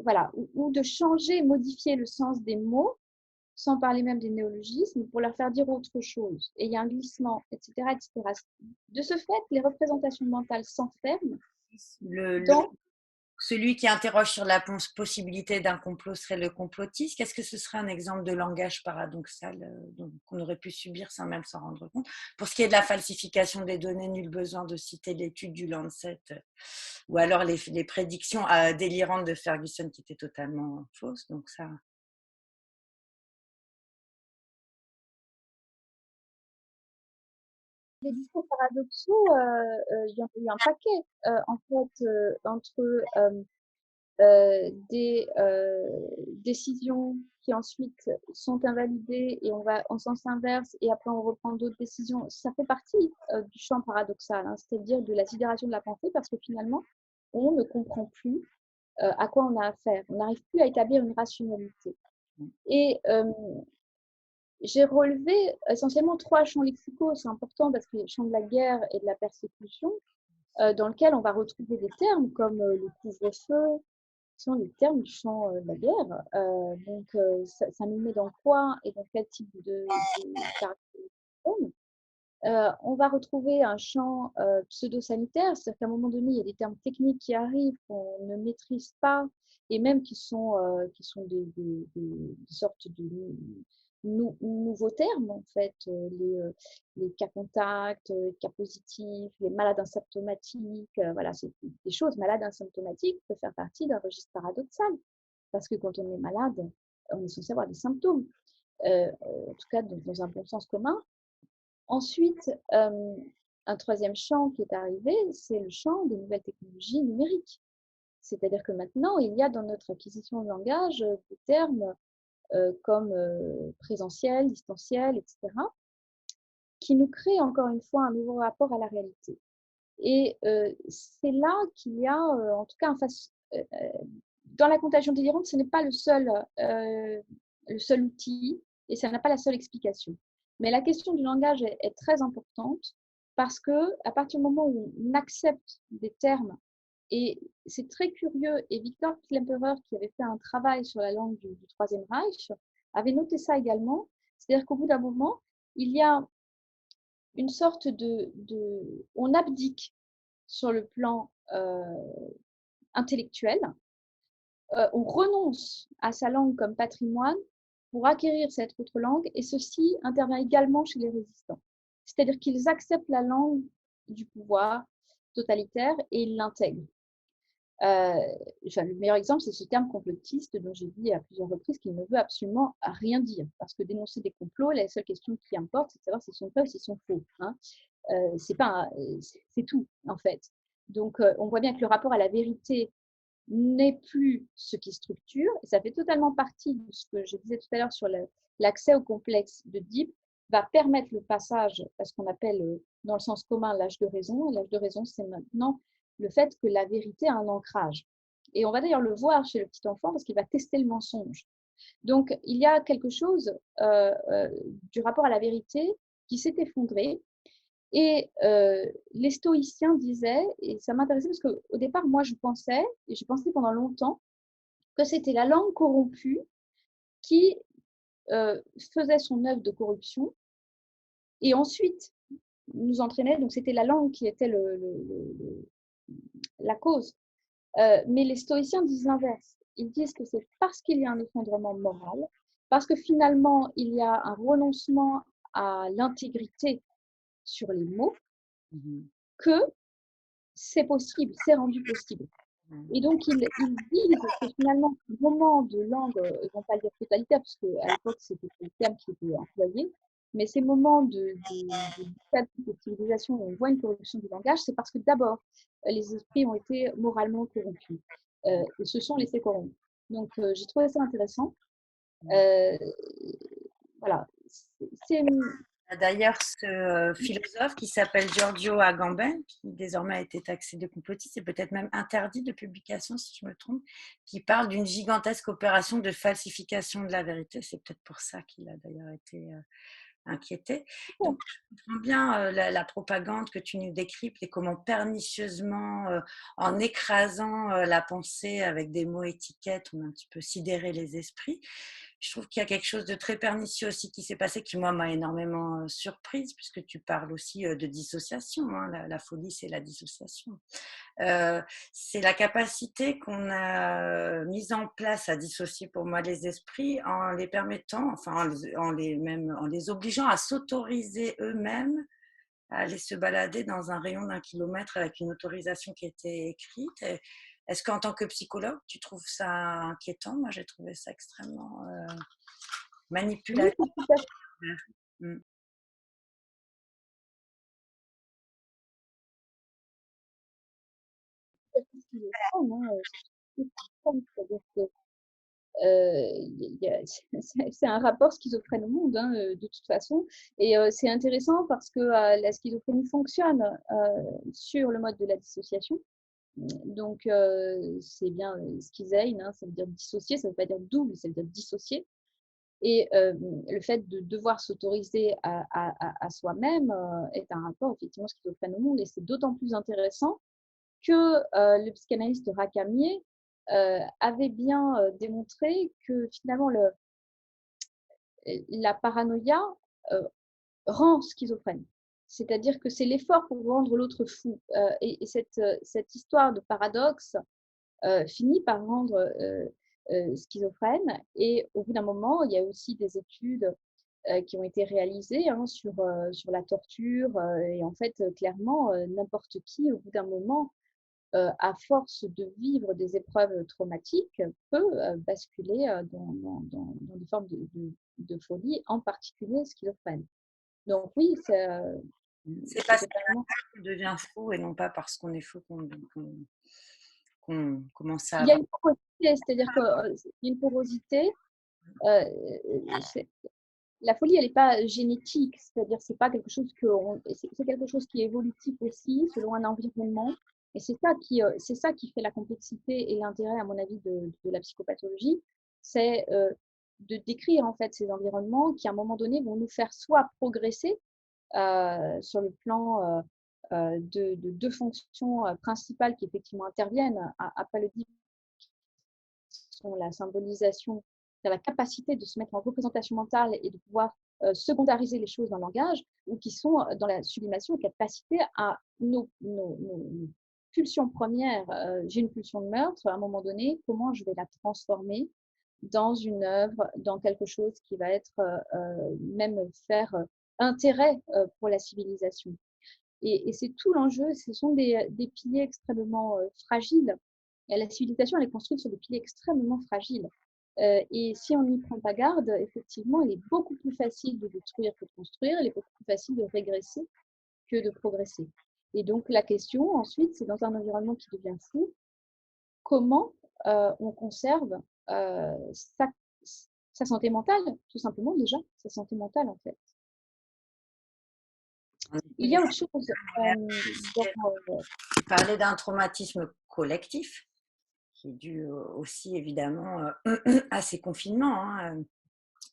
voilà, ou de changer, modifier le sens des mots sans parler même des néologismes, pour leur faire dire autre chose. Et il y a un glissement, etc., etc. De ce fait, les représentations mentales s'enferment Le, le- dans Celui qui interroge sur la possibilité d'un complot serait le complotiste. Qu'est-ce que ce serait un exemple de langage paradoxal qu'on aurait pu subir sans même s'en rendre compte? Pour ce qui est de la falsification des données, nul besoin de citer l'étude du Lancet ou alors les prédictions délirantes de Ferguson qui étaient totalement fausses. Donc ça, les discours paradoxaux, il y en a eu un paquet, en fait, entre des décisions qui ensuite sont invalidées et on sens inverse et après on reprend d'autres décisions. Ça fait partie du champ paradoxal, hein, c'est-à-dire de la sidération de la pensée parce que finalement, on ne comprend plus à quoi on a affaire. On n'arrive plus à établir une rationalité. Et j'ai relevé essentiellement trois champs lexicaux. C'est important parce que le champ de la guerre et de la persécution, dans lequel on va retrouver des termes comme le couvre-feu, qui sont les termes du champ de la guerre. Donc, ça nous met dans quoi et dans quel type de caractéristiques. On va retrouver un champ pseudo-sanitaire, c'est-à-dire qu'à un moment donné, il y a des termes techniques qui arrivent qu'on ne maîtrise pas et même qui sont des sortes de nouveaux termes, en fait, les cas contacts, les cas positifs, les malades asymptomatiques, voilà, c'est des choses. Malade asymptomatique peut faire partie d'un registre paradoxal, parce que quand on est malade, on est censé avoir des symptômes, en tout cas dans un bon sens commun. Ensuite, un troisième champ qui est arrivé, c'est le champ des nouvelles technologies numériques. C'est-à-dire que maintenant, il y a dans notre acquisition de langage des termes comme présentiel, distanciel, etc., qui nous créent encore une fois un nouveau rapport à la réalité. Et c'est là qu'il y a, en tout cas, dans la contagion délirante, ce n'est pas le seul outil et ça n'a pas la seule explication. Mais la question du langage est très importante parce que à partir du moment où on accepte des termes, et c'est très curieux, et Victor Klemperer, qui avait fait un travail sur la langue du Troisième Reich, avait noté ça également, c'est-à-dire qu'au bout d'un moment, il y a une sorte on abdique sur le plan intellectuel, on renonce à sa langue comme patrimoine pour acquérir cette autre langue, et ceci intervient également chez les résistants. C'est-à-dire qu'ils acceptent la langue du pouvoir totalitaire et ils l'intègrent. Le meilleur exemple, c'est ce terme complotiste dont j'ai dit à plusieurs reprises qu'il ne veut absolument rien dire. Parce que dénoncer des complots, la seule question qui importe, c'est de savoir s'ils sont vrais ou s'ils sont faux. Hein. C'est tout, en fait. Donc, on voit bien que le rapport à la vérité n'est plus ce qui structure, et ça fait totalement partie de ce que je disais tout à l'heure sur l'accès au complexe de Deep, va permettre le passage à ce qu'on appelle, dans le sens commun, l'âge de raison. Et l'âge de raison, c'est maintenant le fait que la vérité a un ancrage. Et on va d'ailleurs le voir chez le petit enfant parce qu'il va tester le mensonge. Donc, il y a quelque chose du rapport à la vérité qui s'est effondré. Et les stoïciens disaient, et ça m'intéressait parce qu'au départ, moi, je pensais, et j'ai pensé pendant longtemps, que c'était la langue corrompue qui faisait son œuvre de corruption et ensuite nous entraînait. Donc, c'était la langue qui était la cause. Mais les stoïciens disent l'inverse. Ils disent que c'est parce qu'il y a un effondrement moral, parce que finalement, il y a un renoncement à l'intégrité sur les mots, que c'est possible, c'est rendu possible. Et donc, ils disent que finalement, ce moment de langue, ils ne vont pas le dire totalitaire, parce qu'à l'époque, c'était le terme qui était employé, mais ces moments de civilisation où on voit une corruption du langage, c'est parce que d'abord, les esprits ont été moralement corrompus et se sont laissés corrompre. Donc, j'ai trouvé ça intéressant. Voilà. C'est d'ailleurs, ce philosophe qui s'appelle Giorgio Agamben, qui désormais a été taxé de complotiste et peut-être même interdit de publication, si je me trompe, qui parle d'une gigantesque opération de falsification de la vérité. C'est peut-être pour ça qu'il a d'ailleurs été inquiété. Donc, je comprends bien la propagande que tu nous décryptes et comment pernicieusement, en écrasant la pensée avec des mots étiquettes, on a un petit peu sidéré les esprits. Je trouve qu'il y a quelque chose de très pernicieux aussi qui s'est passé, qui moi m'a énormément surprise, puisque tu parles aussi de dissociation. Hein. La folie, c'est la dissociation. Euh, c'est la capacité qu'on a mise en place à dissocier pour moi les esprits en les permettant, enfin en les obligeant à s'autoriser eux-mêmes à aller se balader dans un rayon d'1 kilomètre avec une autorisation qui était écrite. Est-ce qu'en tant que psychologue, tu trouves ça inquiétant? Moi, j'ai trouvé ça extrêmement Oui, manipulateur. c'est tout à fait Mm. schizophrène, hein, c'est schizophrène, c'est-à-dire que c'est un rapport schizophrène au monde, hein, de toute façon. Et c'est intéressant parce que la schizophrénie fonctionne sur le mode de la dissociation. Donc, c'est bien schizein, hein, ça veut dire dissocier, ça ne veut pas dire double, ça veut dire dissocier. Et le fait de devoir s'autoriser à soi-même est un rapport effectivement schizophrène au monde. Et c'est d'autant plus intéressant que le psychanalyste Racamier avait bien démontré que finalement la paranoïa euh, rend schizophrène. C'est-à-dire que c'est l'effort pour rendre l'autre fou. Et cette histoire de paradoxe finit par rendre schizophrène. Et au bout d'un moment, il y a aussi des études qui ont été réalisées hein, sur la torture. Et en fait, clairement, n'importe qui, au bout d'un moment, à force de vivre des épreuves traumatiques, peut basculer dans des formes de folie, en particulier schizophrène. Donc oui, C'est c'est parce totalement. qu'on devient fou et non pas parce qu'on est fou qu'on commence à Il y a avoir. une porosité, c'est-à-dire qu'il y a une porosité. euh, la folie, elle n'est pas génétique, c'est-à-dire c'est pas quelque chose c'est quelque chose qui est évolutif aussi selon un environnement. Et c'est ça qui fait la complexité et l'intérêt, à mon avis, de la psychopathologie, c'est de décrire en fait ces environnements qui, à un moment donné, vont nous faire soit progresser sur le plan de deux fonctions principales qui effectivement interviennent à Palodi, sont la symbolisation, la capacité de se mettre en représentation mentale et de pouvoir secondariser les choses dans le langage, ou qui sont dans la sublimation, la capacité à nos pulsions premières. J'ai une pulsion de meurtre, à un moment donné, comment je vais la transformer dans une œuvre, dans quelque chose qui va être même faire intérêt pour la civilisation. Et c'est tout l'enjeu, ce sont des piliers extrêmement fragiles. Et la civilisation, elle est construite sur des piliers extrêmement fragiles. Et si on n'y prend pas garde, effectivement, il est beaucoup plus facile de détruire que de construire, il est beaucoup plus facile de régresser que de progresser. Et donc la question ensuite, c'est dans un environnement qui devient fou, comment on conserve sa santé mentale, tout simplement déjà, sa santé mentale en fait. Il y a autre chose. Tu parlais d'un traumatisme collectif qui est dû aussi évidemment à ces confinements. Hein.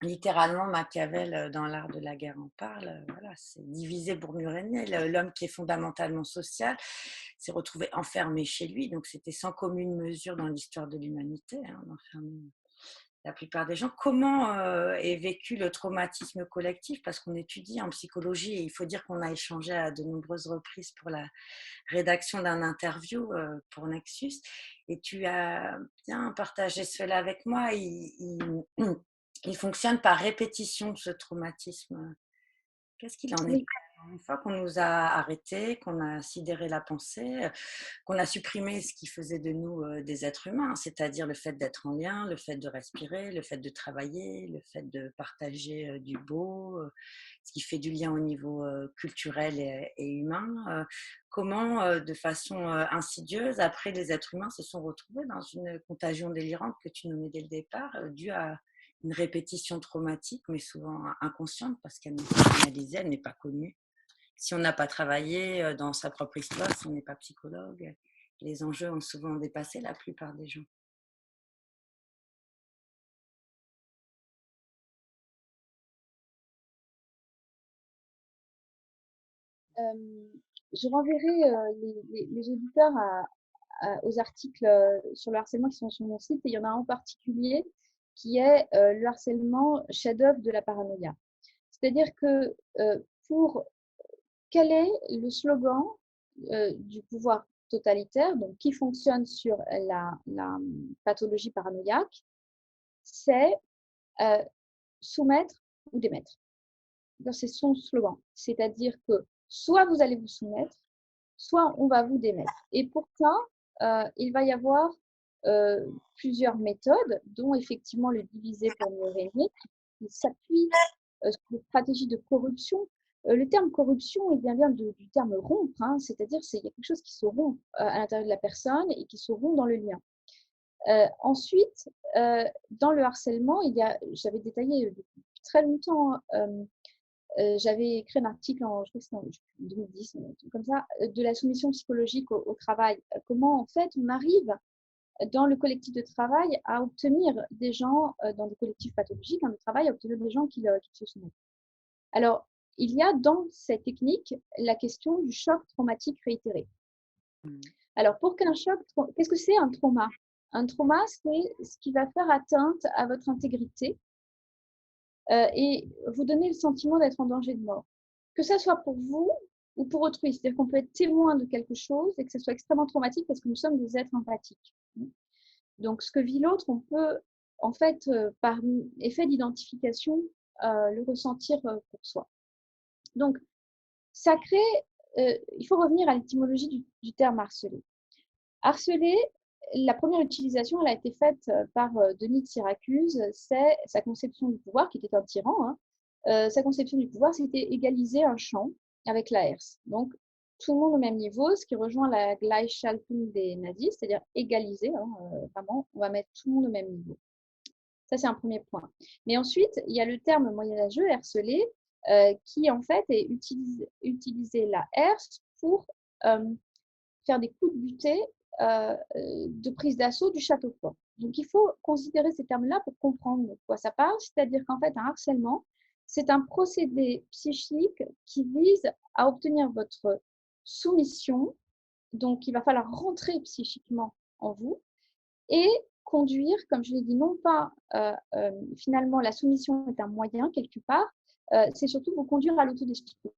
Littéralement, Machiavel, dans l'art de la guerre, en parle. Voilà, c'est diviser pour mieux régner. L'homme qui est fondamentalement social s'est retrouvé enfermé chez lui. Donc, c'était sans commune mesure dans l'histoire de l'humanité, hein, d'enfermer la plupart des gens. Comment est vécu le traumatisme collectif? Parce qu'on étudie en psychologie et il faut dire qu'on a échangé à de nombreuses reprises pour la rédaction d'un interview pour Nexus. Et tu as bien partagé cela avec moi. Il fonctionne par répétition, ce traumatisme. Qu'est-ce qu'il en est? Oui, Une fois qu'on nous a arrêtés, qu'on a sidéré la pensée, qu'on a supprimé ce qui faisait de nous des êtres humains, c'est-à-dire le fait d'être en lien, le fait de respirer, le fait de travailler, le fait de partager du beau, ce qui fait du lien au niveau culturel et humain. Comment, de façon insidieuse, après les êtres humains se sont retrouvés dans une contagion délirante que tu nommais dès le départ, due à une répétition traumatique, mais souvent inconsciente parce qu'elle n'est pas analysée, elle n'est pas connue. Si on n'a pas travaillé dans sa propre histoire, si on n'est pas psychologue, les enjeux ont souvent dépassé la plupart des gens. je renverrai les auditeurs aux articles sur le harcèlement qui sont sur mon site. Et il y en a un en particulier qui est le harcèlement chef-d'œuvre de la paranoïa. C'est-à-dire que quel est le slogan du pouvoir totalitaire, donc qui fonctionne sur la pathologie paranoïaque, c'est soumettre ou démettre. C'est son slogan. C'est-à-dire que soit vous allez vous soumettre, soit on va vous démettre. Et pour ça, il va y avoir plusieurs méthodes, dont effectivement le diviser pour mieux régner, qui s'appuie sur des stratégies de corruption. Le terme corruption, il vient du terme rompre, hein, c'est-à-dire qu'il y a quelque chose qui se rompt à l'intérieur de la personne et qui se rompt dans le lien. Ensuite, dans le harcèlement, j'avais détaillé depuis très longtemps, j'avais écrit un article je crois que c'était en 2010, comme ça, de la soumission psychologique au travail. Comment en fait on arrive dans le collectif de travail à obtenir des gens, dans des collectifs pathologiques de travail, à obtenir des gens qui se soumettent. Alors, il y a dans cette technique la question du choc traumatique réitéré. Alors, pour qu'un choc, qu'est-ce que c'est un trauma? Un trauma, c'est ce qui va faire atteinte à votre intégrité et vous donner le sentiment d'être en danger de mort. Que ça soit pour vous ou pour autrui. C'est-à-dire qu'on peut être témoin de quelque chose et que ça soit extrêmement traumatique parce que nous sommes des êtres empathiques. Donc, ce que vit l'autre, on peut, en fait, par effet d'identification, le ressentir pour soi. Donc, ça crée, il faut revenir à l'étymologie du terme harceler. Harceler, la première utilisation, elle a été faite par Denis de Syracuse, c'est sa conception du pouvoir, qui était un tyran. Hein. Sa conception du pouvoir, c'était égaliser un champ avec la herse. Donc, tout le monde au même niveau, ce qui rejoint la Gleichschaltung des nazis, c'est-à-dire égaliser, hein, vraiment, on va mettre tout le monde au même niveau. Ça, c'est un premier point. Mais ensuite, il y a le terme moyenâgeux, harceler, qui en fait est utiliser la herse pour faire des coups de butée de prise d'assaut du château fort. Donc, il faut considérer ces termes-là pour comprendre de quoi ça parle. C'est-à-dire qu'en fait, un harcèlement, c'est un procédé psychique qui vise à obtenir votre soumission. Donc, il va falloir rentrer psychiquement en vous et conduire, comme je l'ai dit, non pas finalement la soumission est un moyen quelque part, c'est surtout vous conduire à l'autodestruction.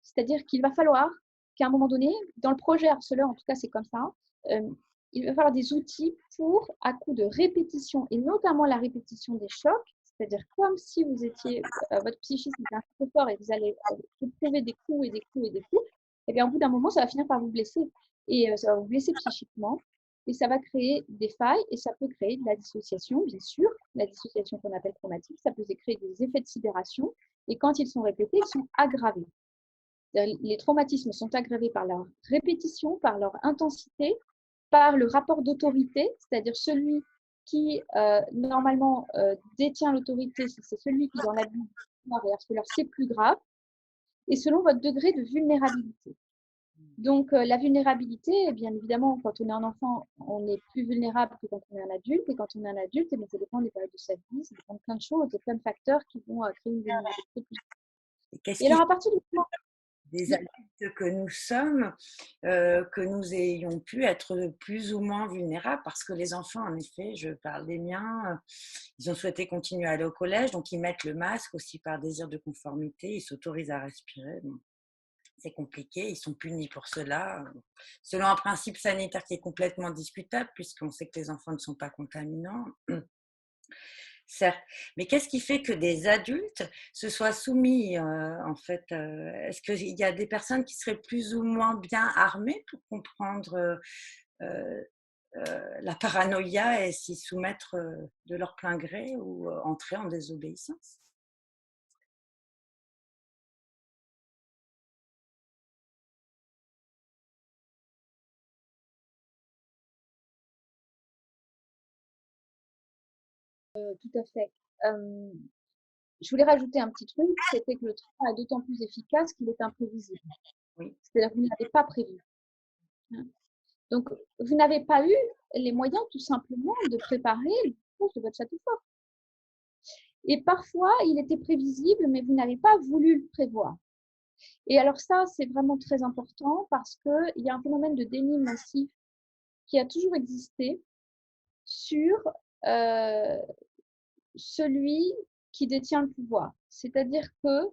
C'est-à-dire qu'il va falloir qu'à un moment donné, dans le projet harceleur, en tout cas c'est comme ça, il va falloir des outils pour, à coup de répétition, et notamment la répétition des chocs, c'est-à-dire comme si vous étiez, votre psychisme était un peu fort et vous allez éprouver des coups et des coups et des coups, et bien au bout d'un moment, ça va finir par vous blesser. Et ça va vous blesser psychiquement, et ça va créer des failles, et ça peut créer de la dissociation, bien sûr, la dissociation qu'on appelle traumatique, ça peut créer des effets de sidération, et quand ils sont répétés, ils sont aggravés. Les traumatismes sont aggravés par leur répétition, par leur intensité, par le rapport d'autorité, c'est-à-dire celui qui normalement détient l'autorité, c'est celui qui dans l'abus et harceleur, c'est plus grave, et selon votre degré de vulnérabilité. Donc la vulnérabilité, bien évidemment, quand on est un enfant, on est plus vulnérable que quand on est un adulte, et quand on est un adulte, ça dépend des périodes de sa vie, ça dépend de plein de choses, de plein de facteurs qui vont créer une vulnérabilité plus. Et alors à partir du moment des adultes que nous sommes, que nous ayons pu être plus ou moins vulnérables, parce que les enfants, en effet, je parle des miens, ils ont souhaité continuer à aller au collège, donc ils mettent le masque aussi par désir de conformité, ils s'autorisent à respirer. Donc c'est compliqué, ils sont punis pour cela, selon un principe sanitaire qui est complètement discutable, puisqu'on sait que les enfants ne sont pas contaminants. Certes, mais qu'est-ce qui fait que des adultes se soient soumis, en fait, est-ce qu'il y a des personnes qui seraient plus ou moins bien armées pour comprendre la paranoïa et s'y soumettre de leur plein gré ou entrer en désobéissance? tout à fait. Je voulais rajouter un petit truc, c'était que le trauma est d'autant plus efficace qu'il est imprévisible. Oui. C'est-à-dire que vous ne l'avez pas prévu. Hein. Donc, vous n'avez pas eu les moyens tout simplement de préparer le défense de votre château fort. Et parfois, il était prévisible, mais vous n'avez pas voulu le prévoir. Et alors ça, c'est vraiment très important parce qu'il y a un phénomène de déni massif qui a toujours existé sur celui qui détient le pouvoir. C'est-à-dire qu'il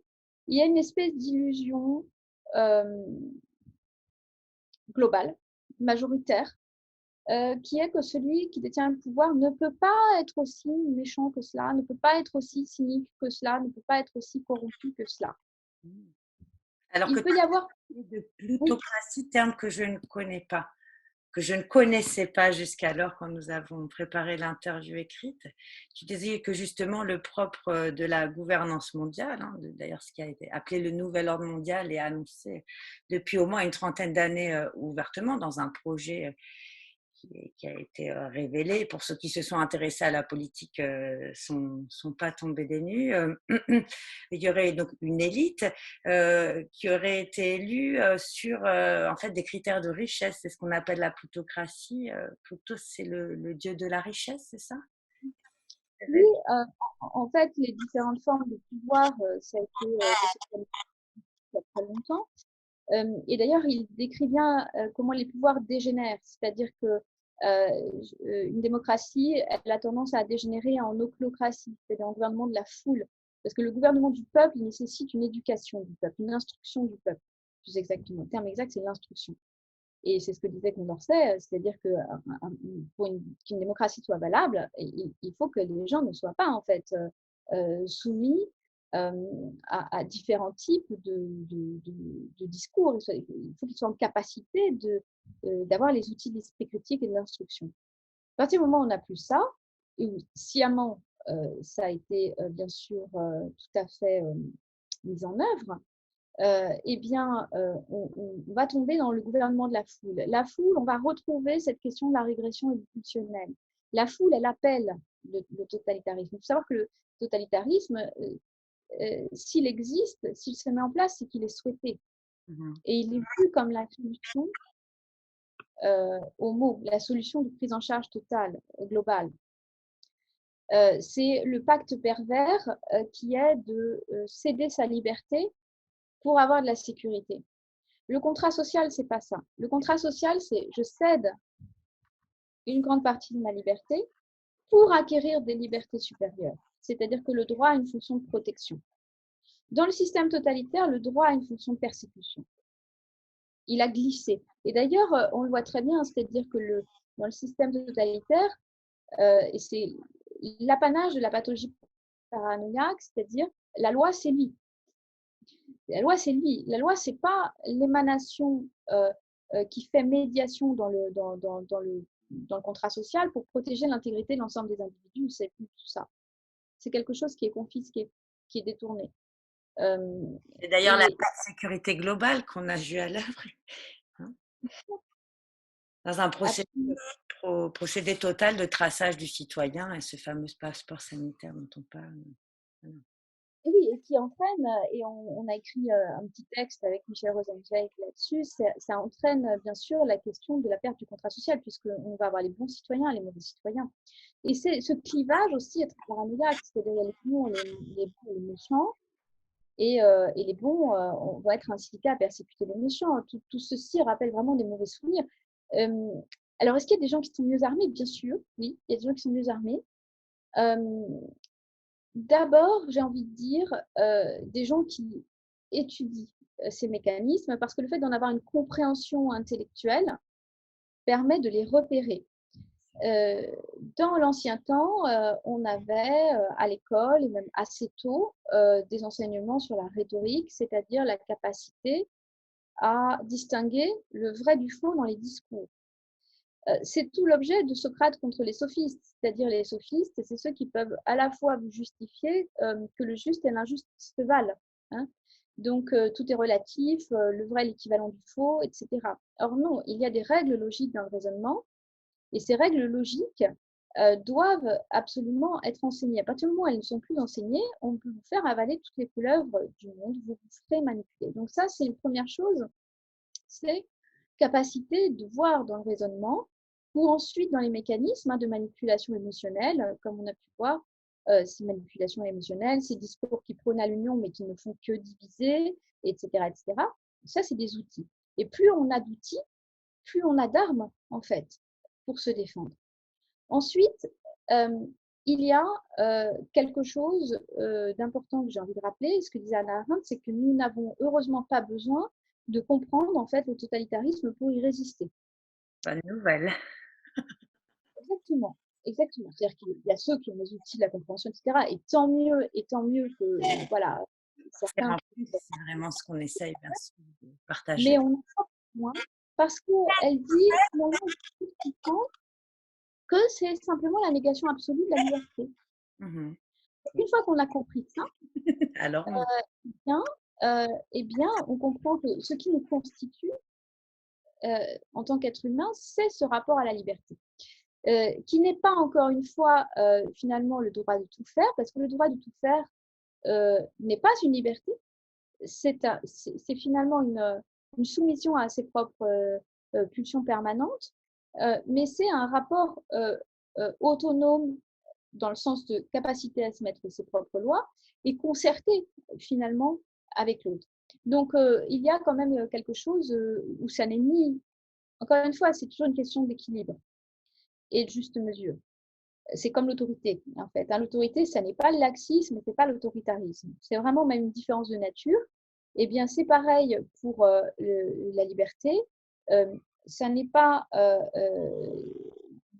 y a une espèce d'illusion globale, majoritaire, qui est que celui qui détient le pouvoir ne peut pas être aussi méchant que cela, ne peut pas être aussi cynique que cela, ne peut pas être aussi corrompu que cela. Mmh. Alors que Il tu peut y avoir, as parlé de oui, plutocratie, terme que je ne connais pas, que je ne connaissais pas jusqu'alors quand nous avons préparé l'interview écrite. Tu disais que justement le propre de la gouvernance mondiale, hein, d'ailleurs ce qui a été appelé le nouvel ordre mondial est annoncé depuis au moins une trentaine d'années ouvertement dans un projet qui a été révélé. Pour ceux qui se sont intéressés à la politique, sont pas tombés des nues. Il y aurait donc une élite qui aurait été élue sur en fait des critères de richesse. C'est ce qu'on appelle la plutocratie. Pluto, c'est le dieu de la richesse, c'est ça? oui, en fait, les différentes formes de pouvoir, ça a été conceptualisé il y a très longtemps. Et d'ailleurs, il décrit bien comment les pouvoirs dégénèrent, c'est-à-dire que une démocratie, elle a tendance à dégénérer en ochlocratie, c'est-à-dire en gouvernement de la foule. Parce que le gouvernement du peuple, il nécessite une éducation du peuple, une instruction du peuple. Plus exactement, le terme exact, c'est l'instruction. Et c'est ce que disait Condorcet, c'est-à-dire que pour qu'une démocratie soit valable, il faut que les gens ne soient pas en fait soumis à différents types de discours. Il faut qu'ils soient en capacité d'avoir les outils de l'esprit critique et de l'instruction. À partir du moment où on n'a plus ça, et où sciemment ça a été bien sûr tout à fait mis en œuvre, eh bien, on va tomber dans le gouvernement de la foule. La foule, on va retrouver cette question de la régression évolutionnelle. La foule, elle appelle le totalitarisme. Il faut savoir que le totalitarisme, s'il existe, s'il se met en place, c'est qu'il est souhaité. Mmh. Et il est vu comme la solution au mot, la solution de prise en charge totale, globale. C'est le pacte pervers qui est de céder sa liberté pour avoir de la sécurité. Le contrat social, c'est pas ça. Le contrat social, c'est je cède une grande partie de ma liberté pour acquérir des libertés supérieures. C'est-à-dire que le droit a une fonction de protection. Dans le système totalitaire, le droit a une fonction de persécution. Il a glissé. Et d'ailleurs, on le voit très bien, c'est-à-dire que dans le système totalitaire, et c'est l'apanage de la pathologie paranoïaque, c'est-à-dire la loi, c'est lui. La loi, c'est lui. La loi, c'est pas l'émanation qui fait médiation dans le contrat social pour protéger l'intégrité de l'ensemble des individus. C'est plus tout ça. C'est quelque chose qui est confisqué, qui est détourné. C'est d'ailleurs la Et sécurité globale qu'on a vue à l'œuvre, hein, dans un absolument. procédé total de traçage du citoyen et ce fameux passeport sanitaire dont on parle. Voilà. Et oui, et qui entraîne, et on a écrit un petit texte avec Michel Rosenzweig là-dessus, ça entraîne bien sûr la question de la perte du contrat social, puisqu'on va avoir les bons citoyens et les mauvais citoyens. Et ce clivage aussi est très paranoïaque, c'est-à-dire il y a les bons, les bons et les méchants, et les bons vont être incités à persécuter les méchants. Tout ceci rappelle vraiment des mauvais souvenirs. Euh, alors, est-ce qu'il y a des gens qui sont mieux armés? Bien sûr, oui, il y a des gens qui sont mieux armés. Euh, D'abord, j'ai envie de dire des gens qui étudient ces mécanismes, parce que le fait d'en avoir une compréhension intellectuelle permet de les repérer. Euh, Dans l'ancien temps, on avait à l'école, et même assez tôt, des enseignements sur la rhétorique, c'est-à-dire la capacité à distinguer le vrai du faux dans les discours. C'est tout l'objet de Socrate contre les sophistes, c'est-à-dire les sophistes, c'est ceux qui peuvent à la fois vous justifier que le juste et l'injuste se valent. Hein. Donc, tout est relatif, le vrai est l'équivalent du faux, etc. Or non, il y a des règles logiques dans le raisonnement, et ces règles logiques doivent absolument être enseignées. À partir du moment où elles ne sont plus enseignées, on peut vous faire avaler toutes les couleuvres du monde, vous vous ferez manipuler. Donc ça, c'est une première chose, c'est capacité de voir dans le raisonnement ou ensuite dans les mécanismes de manipulation émotionnelle, comme on a pu voir, ces manipulations émotionnelles, ces discours qui prônent à l'union mais qui ne font que diviser, etc. etc. Ça, c'est des outils. Et plus on a d'outils, plus on a d'armes, en fait, pour se défendre. Ensuite, il y a quelque chose d'important que j'ai envie de rappeler. Ce que disait Hannah Arendt, c'est que nous n'avons heureusement pas besoin de comprendre en fait le totalitarisme pour y résister. Bonne nouvelle. Exactement, exactement. C'est-à-dire qu'il y a ceux qui ont les outils de la compréhension, etc. Et tant mieux que voilà, C'est certains. c'est vraiment ce qu'on essaye bien sûr de partager. Mais on en sort moins parce qu'elle dit finalement que c'est simplement la négation absolue de la liberté. Mmh. Une fois qu'on a compris ça, Alors on bien, eh bien, on comprend que ce qui nous constitue en tant qu'être humain, c'est ce rapport à la liberté. Qui n'est pas encore une fois finalement le droit de tout faire, parce que le droit de tout faire n'est pas une liberté, c'est finalement une soumission à ses propres pulsions permanentes, mais c'est un rapport autonome dans le sens de capacité à se mettre ses propres lois et concerté finalement avec l'autre. Donc il y a quand même quelque chose où ça n'est ni, encore une fois, c'est toujours une question d'équilibre et de juste mesure. C'est comme l'autorité, en fait. Hein. L'autorité, ça n'est pas le laxisme, c'est pas l'autoritarisme. C'est vraiment même une différence de nature. Eh bien, c'est pareil pour la liberté. Euh, ça n'est pas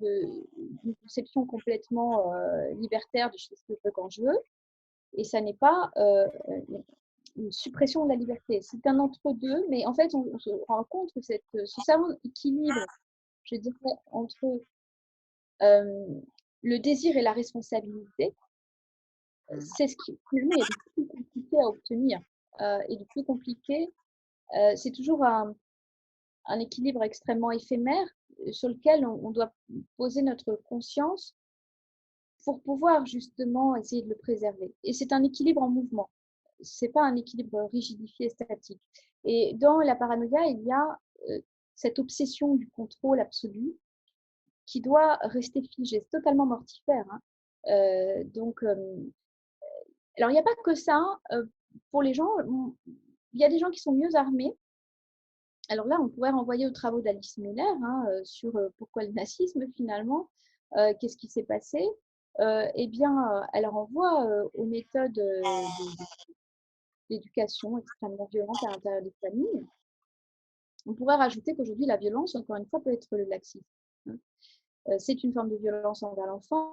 une conception complètement libertaire de je fais ce que je veux quand je veux, et ça n'est pas une suppression de la liberté. C'est un entre-deux, mais en fait, on se rend compte que ce savant équilibre, je dirais, entre euh, le désir et la responsabilité, mmh, c'est ce qui finalement est le plus compliqué à obtenir. Et le plus compliqué, c'est toujours un équilibre extrêmement éphémère sur lequel on doit poser notre conscience pour pouvoir justement essayer de le préserver. Et c'est un équilibre en mouvement. C'est pas un équilibre rigidifié, statique. Et dans la paranoïa, il y a cette obsession du contrôle absolu qui doit rester figée. C'est totalement mortifère. Hein. Donc, alors, il n'y a pas que ça. Pour les gens, il y a des gens qui sont mieux armés. Alors là, on pourrait renvoyer aux travaux d'Alice Miller hein, sur pourquoi le nazisme finalement, qu'est-ce qui s'est passé. Eh bien, elle renvoie aux méthodes d'éducation extrêmement violentes à l'intérieur des familles. On pourrait rajouter qu'aujourd'hui, la violence, encore une fois, peut être le laxisme. Hein. C'est une forme de violence envers l'enfant,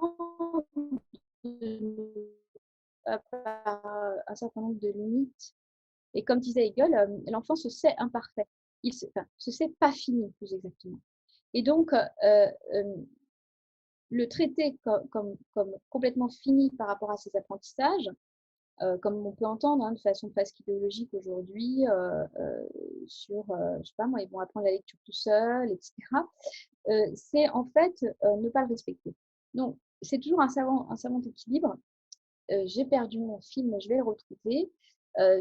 par un certain nombre de limites. Et comme disait Hegel, l'enfant se sait imparfait. Se sait pas fini, plus exactement. Et donc, le traiter comme complètement fini par rapport à ses apprentissages, comme on peut entendre hein, de façon presque idéologique aujourd'hui, sur, je sais pas moi, ils vont apprendre la lecture tout seuls, etc. C'est en fait ne pas le respecter. Donc, c'est toujours un savant équilibre. J'ai perdu mon film, je vais le retrouver.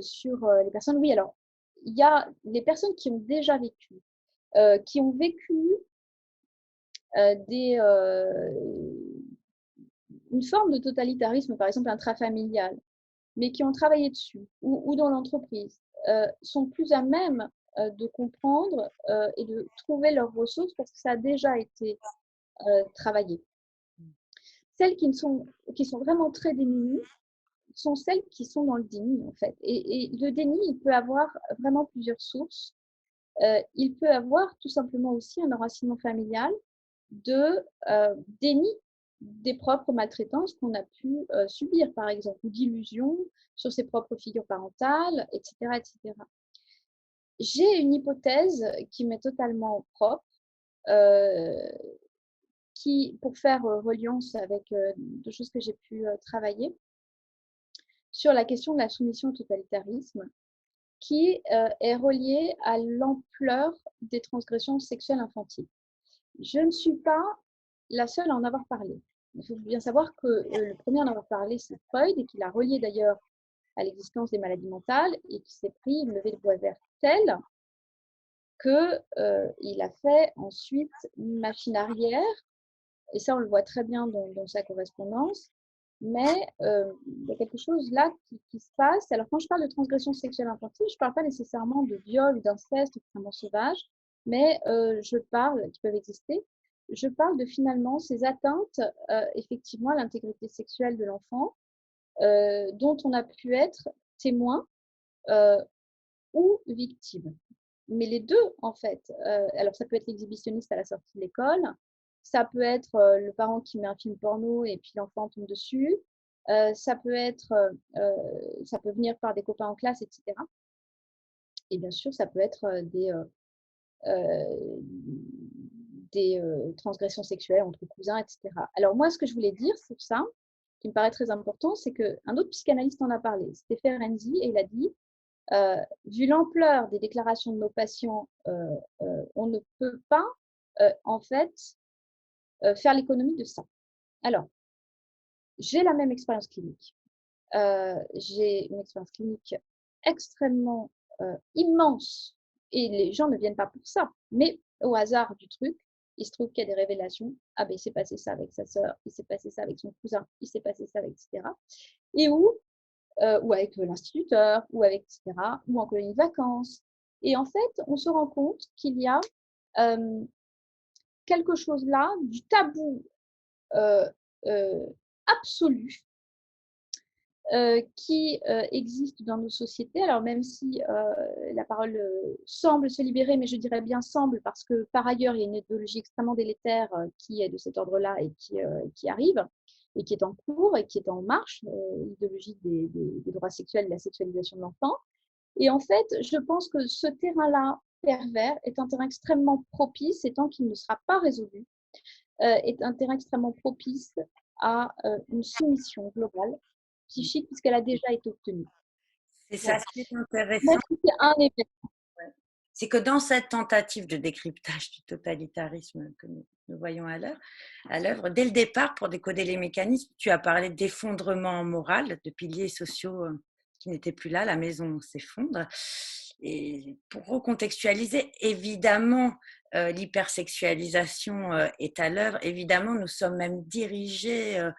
Sur les personnes, oui, alors, il y a les personnes qui ont déjà vécu, qui ont vécu des, une forme de totalitarisme, par exemple intrafamilial, mais qui ont travaillé dessus, ou dans l'entreprise, sont plus à même de comprendre et de trouver leurs ressources parce que ça a déjà été travaillé. Celles qui sont vraiment très démunies sont celles qui sont dans le déni, en fait. Et le déni, il peut avoir vraiment plusieurs sources. Il peut avoir tout simplement aussi un enracinement familial de déni des propres maltraitances qu'on a pu subir, par exemple, ou d'illusions sur ses propres figures parentales, etc., etc. J'ai une hypothèse qui m'est totalement propre, euh, qui, pour faire reliance avec deux choses que j'ai pu travailler, sur la question de la soumission au totalitarisme, qui est reliée à l'ampleur des transgressions sexuelles infantiles. Je ne suis pas la seule à en avoir parlé. Il faut bien savoir que le premier à en avoir parlé, c'est Freud, et qu'il a relié d'ailleurs à l'existence des maladies mentales, et qui s'est pris une levée de bois vert telle qu'il a fait ensuite une machine arrière, et ça on le voit très bien dans sa correspondance, mais il y a quelque chose là qui se passe. Alors quand je parle de transgression sexuelle infantile, je ne parle pas nécessairement de viol ou d'inceste extrêmement sauvage, mais je parle, qui peuvent exister, je parle de finalement ces atteintes, effectivement, à l'intégrité sexuelle de l'enfant, dont on a pu être témoin ou victime. Mais les deux, en fait. Alors, ça peut être l'exhibitionniste à la sortie de l'école, ça peut être le parent qui met un film porno et puis l'enfant tombe dessus, ça peut être, ça peut venir par des copains en classe, etc. Et bien sûr, ça peut être des transgressions sexuelles entre cousins, etc. Alors moi, ce que je voulais dire sur ça, qui me paraît très important, c'est qu'un autre psychanalyste en a parlé, c'était Ferenczi, et il a dit, vu l'ampleur des déclarations de nos patients, on ne peut pas, en fait, faire l'économie de ça. Alors, j'ai la même expérience clinique. J'ai une expérience clinique extrêmement immense et les gens ne viennent pas pour ça. Mais au hasard du truc, il se trouve qu'il y a des révélations. Ah ben, il s'est passé ça avec sa sœur, il s'est passé ça avec son cousin, il s'est passé ça avec etc. Et ou avec l'instituteur, ou avec etc. Ou en colonie de vacances. Et en fait, on se rend compte qu'il y a quelque chose là, du tabou euh, euh, absolu qui existe dans nos sociétés. Alors même si la parole semble se libérer, mais je dirais bien semble, parce que par ailleurs, il y a une idéologie extrêmement délétère qui est de cet ordre-là et qui arrive, et qui est en cours, et qui est en marche, l'idéologie des droits sexuels et de la sexualisation de l'enfant. Et en fait, je pense que ce terrain-là, pervers, est un terrain extrêmement propice, et tant qu'il ne sera pas résolu, est un terrain extrêmement propice à une soumission globale psychique puisqu'elle a déjà été obtenue. C'est ça, Voilà. ce qui est intéressant, Même si c'est un événement. c'est que dans cette tentative de décryptage du totalitarisme que nous voyons à l'œuvre, dès le départ, pour décoder les mécanismes, tu as parlé d'effondrement moral, de piliers sociaux qui n'étaient plus là, la maison s'effondre. Et pour recontextualiser, évidemment, l'hypersexualisation est à l'œuvre. Évidemment, nous sommes même dirigés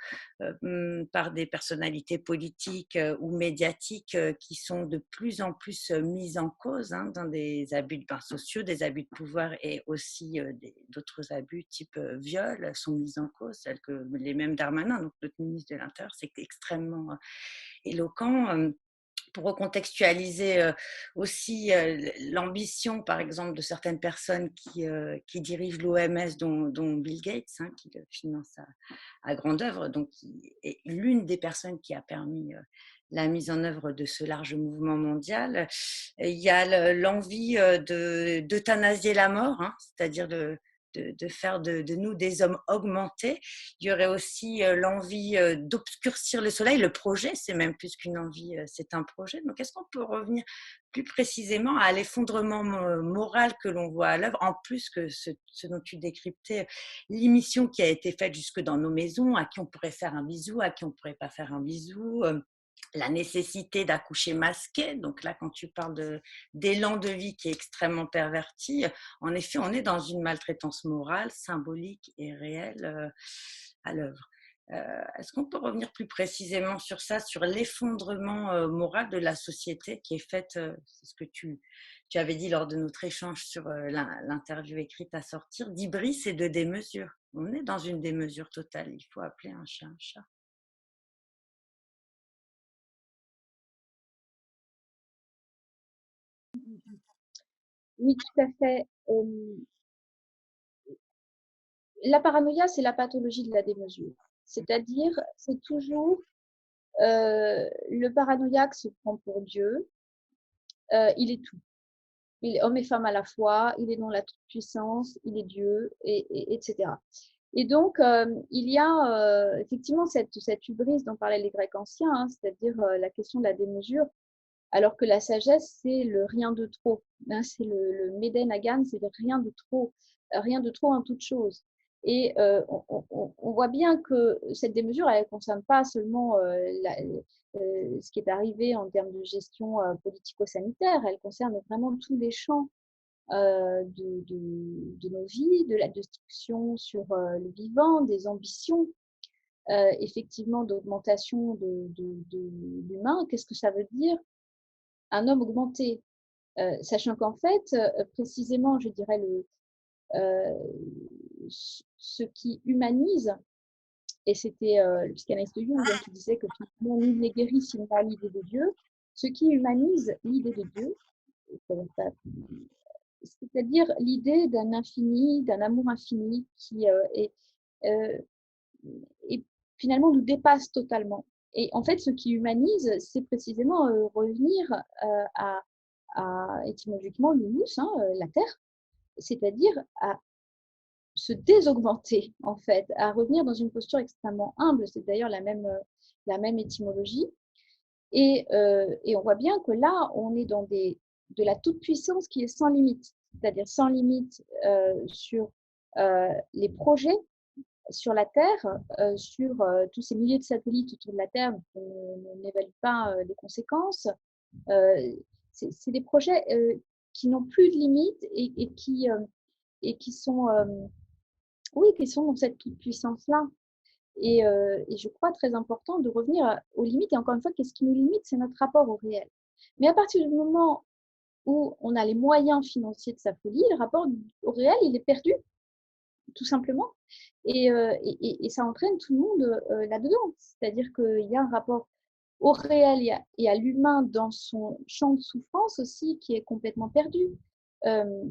par des personnalités politiques ou médiatiques qui sont de plus en plus mises en cause hein, dans des abus de biens sociaux, des abus de pouvoir et aussi d'autres abus type viol sont mis en cause, tels que les mêmes Darmanin, donc notre ministre de l'Intérieur, c'est extrêmement éloquent. Pour recontextualiser aussi l'ambition, par exemple, de certaines personnes qui dirigent l'OMS, dont Bill Gates, hein, qui le finance à grande œuvre, donc qui est l'une des personnes qui a permis la mise en œuvre de ce large mouvement mondial. Il y a l'envie d'euthanasier la mort, hein, c'est-à-dire de faire de nous des hommes augmentés. Il y aurait aussi l'envie d'obscurcir le soleil. Le projet, c'est même plus qu'une envie, c'est un projet. Donc, est-ce qu'on peut revenir plus précisément à l'effondrement moral que l'on voit à l'œuvre, en plus que ce dont tu décryptais, l'émission qui a été faite jusque dans nos maisons, à qui on pourrait faire un bisou, à qui on ne pourrait pas faire un bisou, la nécessité d'accoucher masqué. Donc là, quand tu parles d'élan de vie qui est extrêmement perverti, en effet, on est dans une maltraitance morale, symbolique et réelle à l'œuvre. Est-ce qu'on peut revenir plus précisément sur ça, sur l'effondrement moral de la société qui est faite, c'est ce que tu avais dit lors de notre échange sur l'interview écrite à sortir, d'hybris et de démesure. On est dans une démesure totale, il faut appeler un chat un chat. Oui, tout à fait. La paranoïa, c'est la pathologie de la démesure. C'est-à-dire, c'est toujours le paranoïaque se prend pour Dieu, il est tout. Il est homme et femme à la fois, il est dans la toute-puissance, il est Dieu, etc. Et donc, il y a effectivement cette hubris dont parlaient les Grecs anciens, hein, c'est-à-dire la question de la démesure, alors que la sagesse, c'est le rien de trop. Hein, c'est le Méden Agan, c'est le rien de trop en toute chose. Et on voit bien que cette démesure, elle ne concerne pas seulement ce qui est arrivé en termes de gestion politico-sanitaire, elle concerne vraiment tous les champs de nos vies, de la destruction sur le vivant, des ambitions, effectivement d'augmentation de l'humain. Qu'est-ce que ça veut dire un homme augmenté, sachant qu'en fait, précisément, je dirais, ce qui humanise, et c'était le psychanalyste Jung qui disait que finalement nul n'est guéri s'il n'a l'idée de Dieu, ce qui humanise l'idée de Dieu, c'est-à-dire l'idée d'un infini, d'un amour infini qui est, euh, et finalement nous dépasse totalement. Et en fait, ce qui humanise, c'est précisément revenir étymologiquement l'humus, la terre, c'est-à-dire à se désaugmenter en fait, à revenir dans une posture extrêmement humble. C'est d'ailleurs la même étymologie. Et on voit bien que là, on est dans de la toute-puissance qui est sans limite, c'est-à-dire sans limite sur les projets sur la Terre, sur tous ces milliers de satellites autour de la Terre, on n'évalue pas les conséquences. Euh, c'est des projets qui n'ont plus de limites et qui sont, oui, qui sont dans cette toute-puissance-là. Et je crois très important de revenir aux limites. Et encore une fois, qu'est-ce qui nous limite? C'est notre rapport au réel. Mais à partir du moment où on a les moyens financiers de sa folie, le rapport au réel, il est perdu, tout simplement. Et ça entraîne tout le monde là-dedans. C'est-à-dire qu'il y a un rapport au réel et à l'humain dans son champ de souffrance aussi qui est complètement perdu. Euh,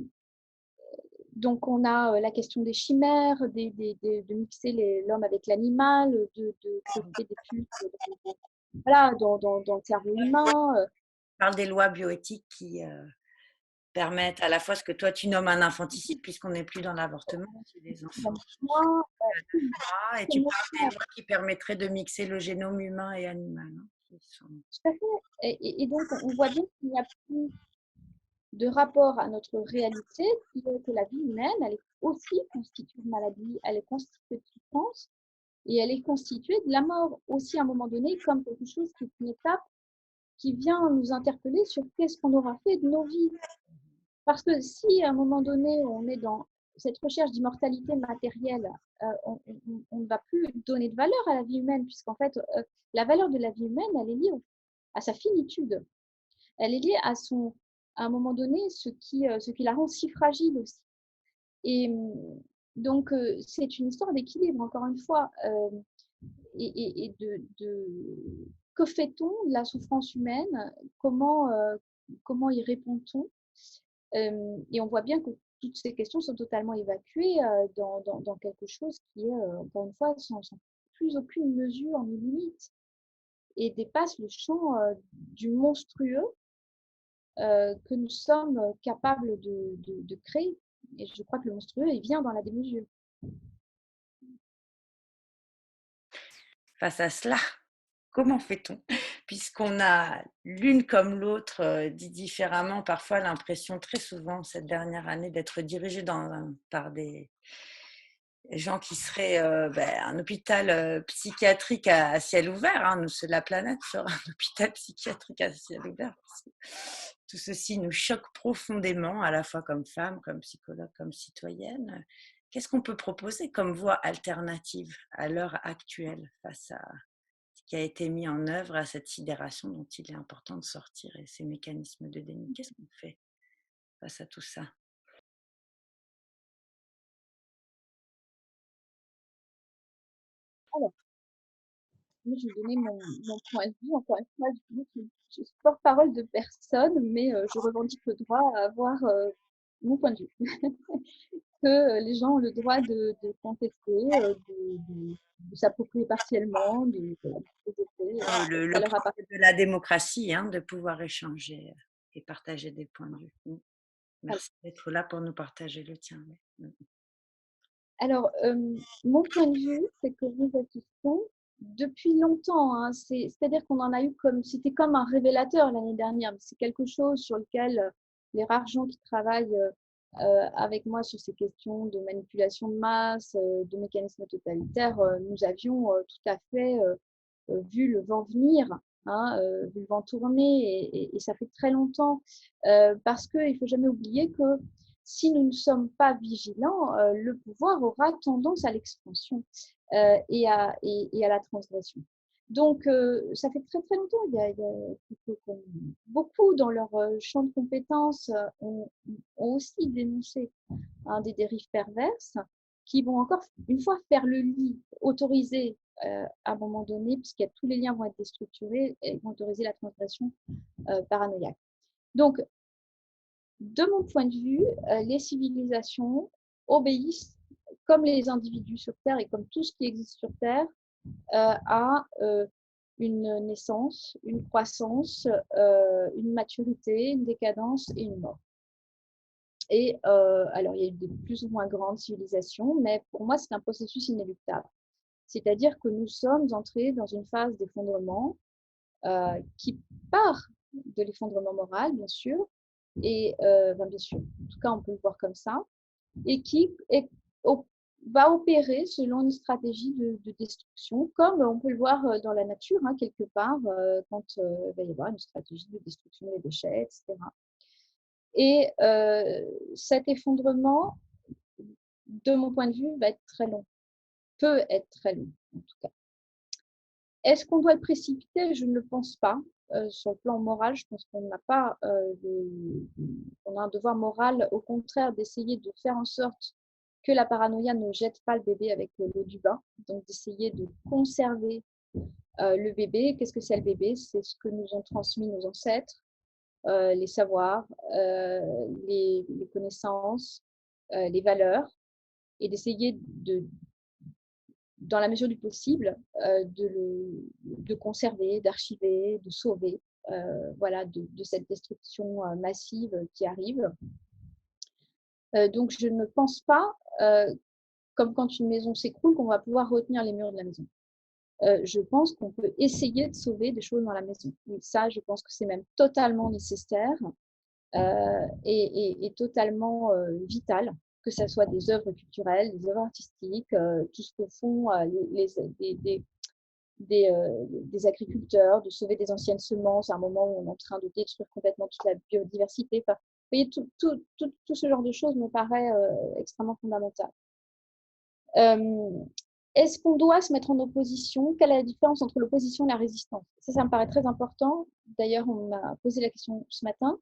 donc on a la question des chimères, de mixer l'homme avec l'animal, de créer des pulses voilà, dans le cerveau humain. On parle des lois bioéthiques qui permettent à la fois ce que toi tu nommes un infanticide, puisqu'on n'est plus dans l'avortement chez les enfants. Moi, Et tu parles des lois qui permettraient de mixer le génome humain et animal. tout à fait. Donc on voit bien qu'il n'y a plus de rapport à notre réalité, qui est que la vie humaine, elle est aussi constituée de maladie, elle est constituée de souffrance, et elle est constituée de la mort aussi à un moment donné comme quelque chose qui est une étape qui vient nous interpeller sur qu'est-ce qu'on aura fait de nos vies. Parce que si à un moment donné on est dans cette recherche d'immortalité matérielle, on ne va plus donner de valeur à la vie humaine, puisqu'en fait la valeur de la vie humaine, elle est liée à sa finitude. Elle est liée à un moment donné, ce qui la rend si fragile aussi. Et donc, c'est une histoire d'équilibre, encore une fois, et que fait-on de la souffrance humaine? Comment y répond-on? Et on voit bien que toutes ces questions sont totalement évacuées dans quelque chose qui est, encore une fois, sans plus aucune mesure ni limite, et dépasse le champ du monstrueux que nous sommes capables de créer. Et je crois que le monstrueux, il vient dans la démesure. Face à cela, comment fait-on? Puisqu'on a l'une comme l'autre dit différemment, parfois l'impression très souvent cette dernière année d'être dirigée par des gens qui seraient un hôpital psychiatrique à ciel ouvert. Hein. La planète sera un hôpital psychiatrique à ciel ouvert. Tout ceci nous choque profondément, à la fois comme femme, comme psychologue, comme citoyenne. Qu'est-ce qu'on peut proposer comme voie alternative à l'heure actuelle face à ce qui a été mis en œuvre, à cette sidération dont il est important de sortir et ces mécanismes de déni? Qu'est-ce qu'on fait face à tout ça? Alors, moi, je vais donner mon point de vue. Encore une fois, je suis porte-parole de personne, mais je revendique le droit à avoir mon point de vue. Que les gens ont le droit de contester, de s'approprier partiellement, Le ça leur appartient. propre de la démocratie, hein, de pouvoir échanger et partager des points de vue. Merci d'être là pour nous partager le tien. Alors, mon point de vue, c'est que nous assistons depuis longtemps, hein, c'est-à-dire qu'on en a eu c'était comme un révélateur l'année dernière. C'est quelque chose sur lequel les rares gens qui travaillent avec moi sur ces questions de manipulation de masse, de mécanismes totalitaires, nous avions tout à fait vu le vent venir, hein, vu le vent tourner, et ça fait très longtemps, parce qu'il ne faut jamais oublier que si nous ne sommes pas vigilants, le pouvoir aura tendance à l'expansion et à la transgression. Donc, ça fait très très longtemps. Beaucoup dans leur champ de compétences ont aussi dénoncé des dérives perverses qui vont encore une fois faire le lit, autoriser à un moment donné, puisque tous les liens vont être déstructurés, et vont autoriser la transgression paranoïaque. Donc, de mon point de vue, les civilisations obéissent, comme les individus sur Terre et comme tout ce qui existe sur Terre, à une naissance, une croissance, une maturité, une décadence et une mort. Et alors, il y a eu de plus ou moins grandes civilisations, mais pour moi, c'est un processus inéluctable. C'est-à-dire que nous sommes entrés dans une phase d'effondrement qui part de l'effondrement moral, bien sûr, et bien sûr, en tout cas, on peut le voir comme ça, et qui va opérer selon une stratégie de destruction, comme on peut le voir dans la nature, hein, quelque part, quand il va y avoir une stratégie de destruction des déchets, etc. Et cet effondrement, de mon point de vue, va être très long, peut être très long, en tout cas. Est-ce qu'on doit le précipiter? Je ne le pense pas. Sur le plan moral, je pense qu'on n'a pas on a un devoir moral, au contraire, d'essayer de faire en sorte que la paranoïa ne jette pas le bébé avec l'eau du bain, donc d'essayer de conserver le bébé. Qu'est-ce que c'est le bébé? C'est ce que nous ont transmis nos ancêtres, les savoirs, les connaissances, les valeurs, et d'essayer dans la mesure du possible, de conserver, d'archiver, de sauver, voilà, de cette destruction massive qui arrive. Donc, je ne pense pas, comme quand une maison s'écroule, qu'on va pouvoir retenir les murs de la maison. Je pense qu'on peut essayer de sauver des choses dans la maison. Et ça, je pense que c'est même totalement nécessaire et totalement vital, que ce soit des œuvres culturelles, des œuvres artistiques, tout ce que font des agriculteurs, de sauver des anciennes semences à un moment où on est en train de détruire complètement toute la biodiversité. Enfin, vous voyez, tout ce genre de choses me paraît extrêmement fondamental. Est-ce qu'on doit se mettre en opposition? Quelle est la différence entre l'opposition et la résistance? Ça me paraît très important. D'ailleurs, on m'a posé la question ce matin.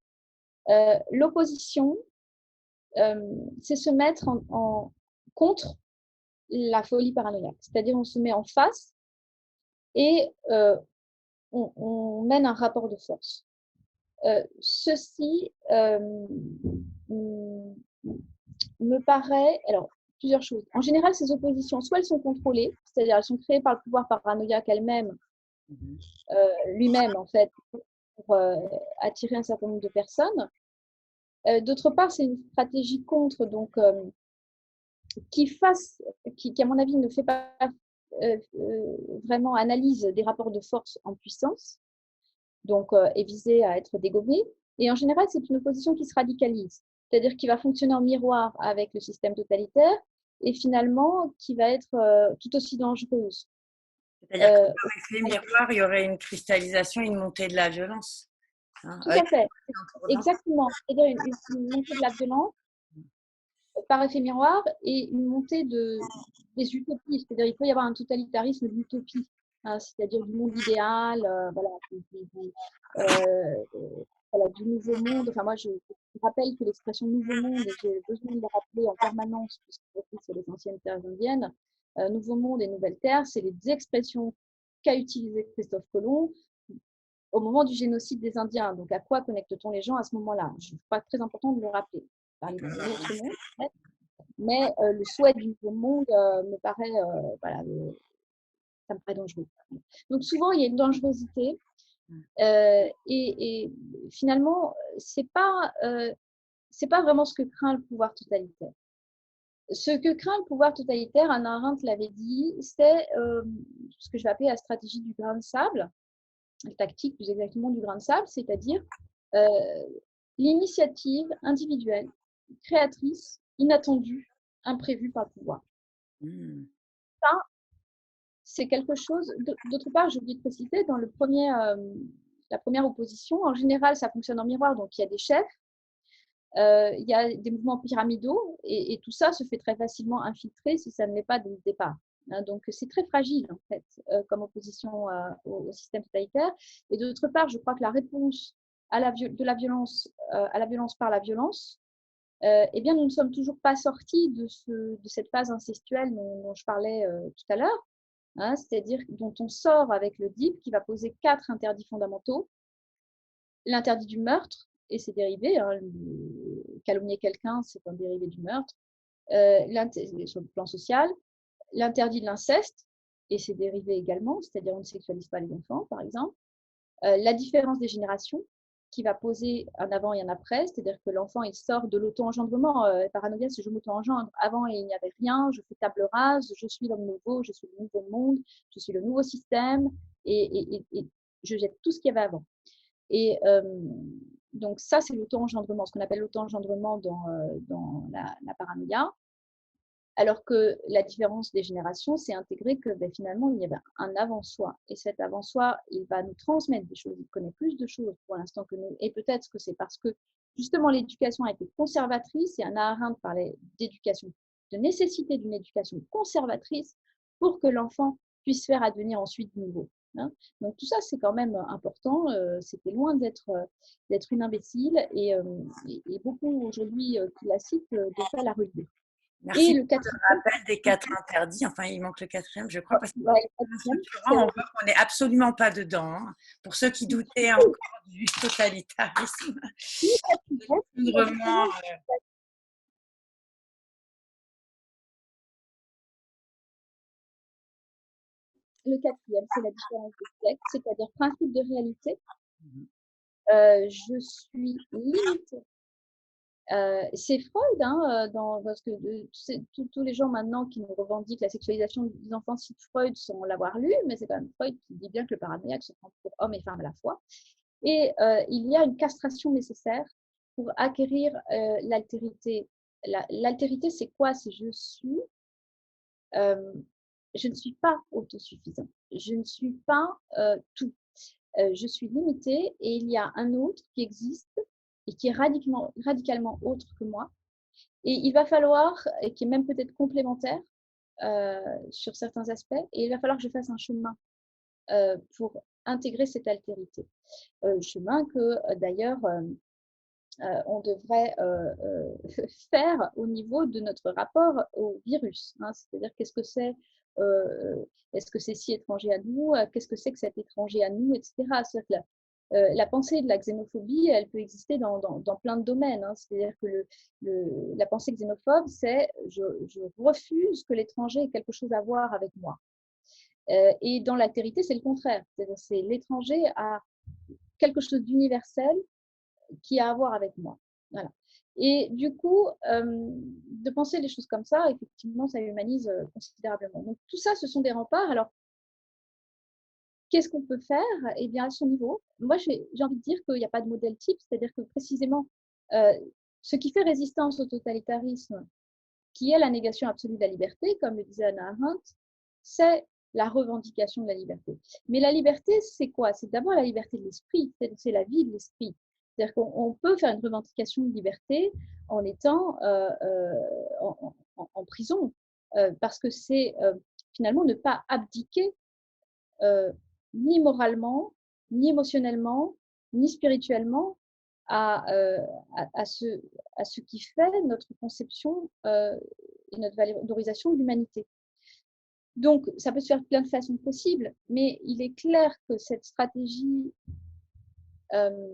L'opposition, c'est se mettre contre la folie paranoïaque. C'est-à-dire, on se met en face et on mène un rapport de force. Ceci me paraît, alors, plusieurs choses. En général, ces oppositions, soit elles sont contrôlées, c'est-à-dire elles sont créées par le pouvoir paranoïaque lui-même, en fait, pour attirer un certain nombre de personnes. D'autre part, c'est une stratégie contre, donc, qui, à mon avis, ne fait pas vraiment analyse des rapports de force en puissance, donc est visée à être dégommée. Et en général, c'est une opposition qui se radicalise, c'est-à-dire qui va fonctionner en miroir avec le système totalitaire et finalement qui va être tout aussi dangereuse. C'est-à-dire que par effet miroir, il y aurait une cristallisation, une montée de la violence. Hein, tout à fait, exactement. C'est-à-dire une montée de la violence par effet miroir et une montée des utopies. C'est-à-dire qu'il peut y avoir un totalitarisme d'utopie, hein, c'est-à-dire du monde idéal, voilà, du nouveau monde. Enfin, moi, je rappelle que l'expression nouveau monde, et j'ai besoin de le rappeler en permanence, puisque c'est les anciennes terres indiennes, nouveau monde et nouvelle terre, c'est les expressions qu'a utilisées Christophe Colomb au moment du génocide des Indiens. Donc, à quoi connecte-t-on les gens à ce moment-là? Je ne pas très important de le rappeler. Parler d'un autre monde, mais le souhait du nouveau monde me paraît, voilà, ça me paraît dangereux. Donc, souvent, il y a une dangerosité. Et finalement, c'est pas vraiment ce que craint le pouvoir totalitaire. Ce que craint le pouvoir totalitaire, Hannah Arendt l'avait dit, c'est ce que je vais appeler la stratégie du grain de sable, la tactique plus exactement du grain de sable, c'est-à-dire l'initiative individuelle, créatrice, inattendue, imprévue par le pouvoir. Ça, c'est quelque chose. D'autre part, j'ai oublié de préciser, dans la première opposition, en général, ça fonctionne en miroir, donc il y a des chefs, il y a des mouvements pyramidaux, et tout ça se fait très facilement infiltrer si ça ne l'est pas dès le départ. Hein, donc c'est très fragile, en fait, comme opposition au système totalitaire. Et d'autre part, je crois que la réponse de la violence à la violence par la violence Eh bien, nous ne sommes toujours pas sortis de cette phase incestuelle dont je parlais tout à l'heure, hein, c'est-à-dire dont on sort avec le DIP qui va poser 4 interdits fondamentaux. L'interdit du meurtre et ses dérivés, hein, calomnier quelqu'un, c'est un dérivé du meurtre, sur le plan social, l'interdit de l'inceste et ses dérivés également, c'est-à-dire on ne sexualise pas les enfants, par exemple, la différence des générations, qui va poser un avant et un après, c'est-à-dire que l'enfant il sort de l'auto-engendrement. Paranoïa, c'est je m'auto-engendre. Avant, il n'y avait rien, je fais table rase, je suis l'homme nouveau, je suis le nouveau monde, je suis le nouveau système, et je jette tout ce qu'il y avait avant. Et donc ça, c'est l'auto-engendrement, ce qu'on appelle l'auto-engendrement dans la paranoïa. Alors que la différence des générations, c'est intégrer que finalement, il y avait un avant-soi. Et cet avant-soi, il va nous transmettre des choses. Il connaît plus de choses pour l'instant que nous. Et peut-être que c'est parce que justement l'éducation a été conservatrice. Et Hannah Arendt parlait d'éducation, de nécessité d'une éducation conservatrice pour que l'enfant puisse faire advenir ensuite du nouveau. Hein. Donc tout ça, c'est quand même important. C'était loin d'être une imbécile. Et beaucoup aujourd'hui qui la citent devraient la relever. Et Merci le pour le quatrième, rappel des 4 interdits. Enfin, il manque le quatrième, je crois, parce que ouais, le quatrième, c'est structurant, on voit qu'on n'est absolument pas dedans, hein. Pour ceux qui doutaient encore du totalitarisme, le quatrième, c'est l'effondrement, justement le quatrième, c'est la différence de sexe, c'est-à-dire principe de réalité. Je suis limitée. C'est Freud, hein, parce que tous les gens maintenant qui nous revendiquent la sexualisation des enfants citent Freud sans l'avoir lu, mais c'est quand même Freud qui dit bien que le paranoïaque se prend pour homme et femme à la fois. Et il y a une castration nécessaire pour acquérir l'altérité. L'altérité, c'est quoi? C'est je ne suis pas autosuffisant. Je ne suis pas tout. Je suis limitée et il y a un autre qui existe et qui est radicalement autre que moi. Et il va falloir, et qui est même peut-être complémentaire sur certains aspects, et il va falloir que je fasse un chemin pour intégrer cette altérité. Chemin que d'ailleurs on devrait faire au niveau de notre rapport au virus. Hein, c'est-à-dire qu'est-ce que c'est, est-ce que c'est si étranger à nous, qu'est-ce que c'est que cet étranger à nous, etc. C'est-à-dire que la pensée de la xénophobie, elle peut exister dans plein de domaines. Hein. C'est-à-dire que la pensée xénophobe, c'est je refuse que l'étranger ait quelque chose à voir avec moi. Et dans l'altérité, c'est le contraire. C'est l'étranger a quelque chose d'universel qui a à voir avec moi. Voilà. Et du coup, de penser les choses comme ça, effectivement, ça humanise considérablement. Donc tout ça, ce sont des remparts. Alors, qu'est-ce qu'on peut faire? Eh bien, à son niveau, moi, j'ai envie de dire qu'il n'y a pas de modèle type, c'est-à-dire que précisément, euh, ce qui fait résistance au totalitarisme, qui est la négation absolue de la liberté, comme le disait Hannah Arendt, c'est la revendication de la liberté. Mais la liberté, c'est quoi? C'est d'abord la liberté de l'esprit, c'est la vie de l'esprit. C'est-à-dire qu'on peut faire une revendication de liberté en étant en prison, parce que c'est finalement ne pas abdiquer euh, ni moralement, ni émotionnellement, ni spirituellement à, euh, à, ce, à ce qui fait notre conception et notre valorisation de l'humanité. Donc, ça peut se faire de plein de façons possibles, mais il est clair que cette stratégie euh,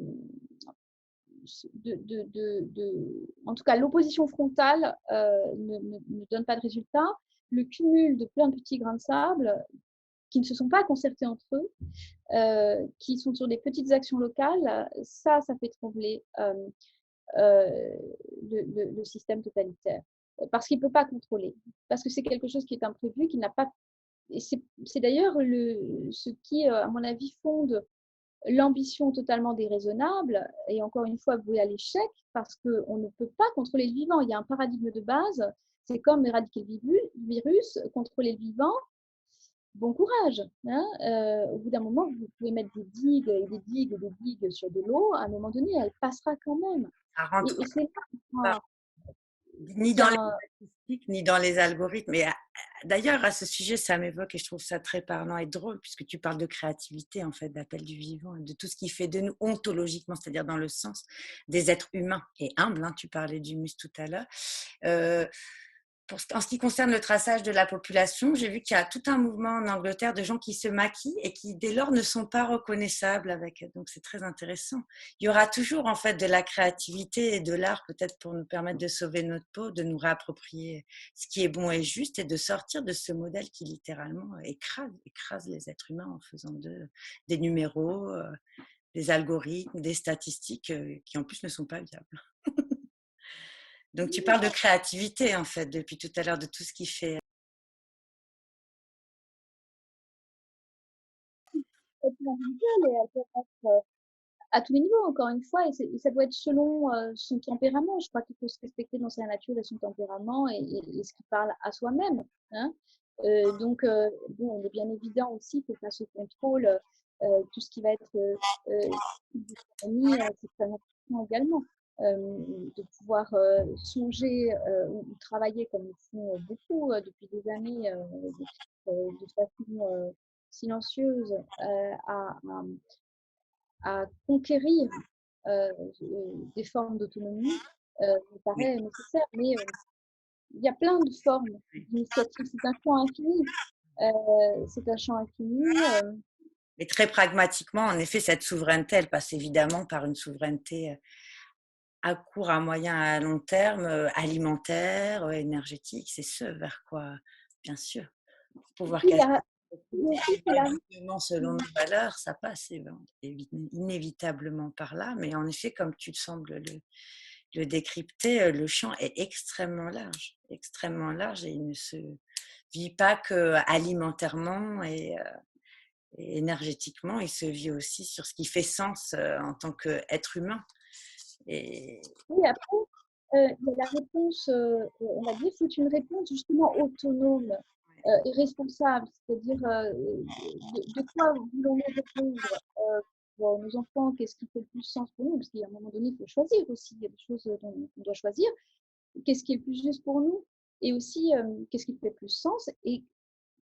en tout cas, l'opposition frontale ne donne pas de résultat. Le cumul de plein de petits grains de sable qui ne se sont pas concertés entre eux, qui sont sur des petites actions locales, ça fait trembler le système totalitaire. Parce qu'il ne peut pas contrôler. Parce que c'est quelque chose qui est imprévu, qui n'a pas. Et c'est d'ailleurs ce qui, à mon avis, fonde l'ambition totalement déraisonnable, et encore une fois vouée à l'échec, parce qu'on ne peut pas contrôler le vivant. Il y a un paradigme de base, c'est comme éradiquer le virus, contrôler le vivant, bon courage. Hein. Au bout d'un moment, vous pouvez mettre des digues et des digues et des digues sur de l'eau. À un moment donné, elle passera quand même. ça rentre Et c'est là pas ni qu'il y dans a les un, ni dans les algorithmes. Et d'ailleurs, à ce sujet, ça m'évoque et je trouve ça très parlant et drôle, puisque tu parles de créativité, en fait, d'appel du vivant, de tout ce qui fait de nous ontologiquement, c'est-à-dire dans le sens des êtres humains et humbles. Hein, tu parlais du mus tout à l'heure. Euh, en ce qui concerne le traçage de la population, j'ai vu qu'il y a tout un mouvement en Angleterre de gens qui se maquillent et qui, dès lors, ne sont pas reconnaissables avec. Donc, c'est très intéressant. Il y aura toujours, en fait, de la créativité et de l'art, peut-être pour nous permettre de sauver notre peau, de nous réapproprier ce qui est bon et juste et de sortir de ce modèle qui, littéralement, écrase les êtres humains en faisant des numéros, des algorithmes, des statistiques qui, en plus, ne sont pas viables. Donc, tu parles de créativité, en fait, depuis tout à l'heure, de tout ce qui fait. Individuelle et elle peut être à tous les niveaux, encore une fois, et ça doit être selon son tempérament. Je crois qu'il faut se respecter dans sa nature et son tempérament et ce qui parle à soi-même. Hein. Bon, il est bien évident aussi que face au contrôle, tout ce qui va être famille, c'est très important également. De pouvoir songer ou travailler comme le font beaucoup depuis des années de façon silencieuse à conquérir euh, des formes d'autonomie me paraît nécessaire. Mais il y a plein de formes d'initiatives. C'est un champ infini. C'est un champ infini. Mais très pragmatiquement, en effet, cette souveraineté, elle passe évidemment par une souveraineté à court, à moyen, à long terme, alimentaire, énergétique. C'est ce vers quoi, bien sûr, pouvoir Il y casser a aussi que la selon nos valeurs, ça passe inévitablement par là. Mais en effet, comme tu sembles le décrypter, le champ est extrêmement large et il ne se vit pas que alimentairement et énergétiquement, il se vit aussi sur ce qui fait sens en tant qu'être humain. Et oui, après, il y a la réponse, on va dire, c'est une réponse justement autonome et responsable, c'est-à-dire de quoi voulons-nous répondre pour nos enfants, qu'est-ce qui fait le plus sens pour nous, parce qu'à un moment donné, il faut choisir aussi, il y a des choses dont on doit choisir, qu'est-ce qui est le plus juste pour nous, et aussi qu'est-ce qui fait le plus sens, et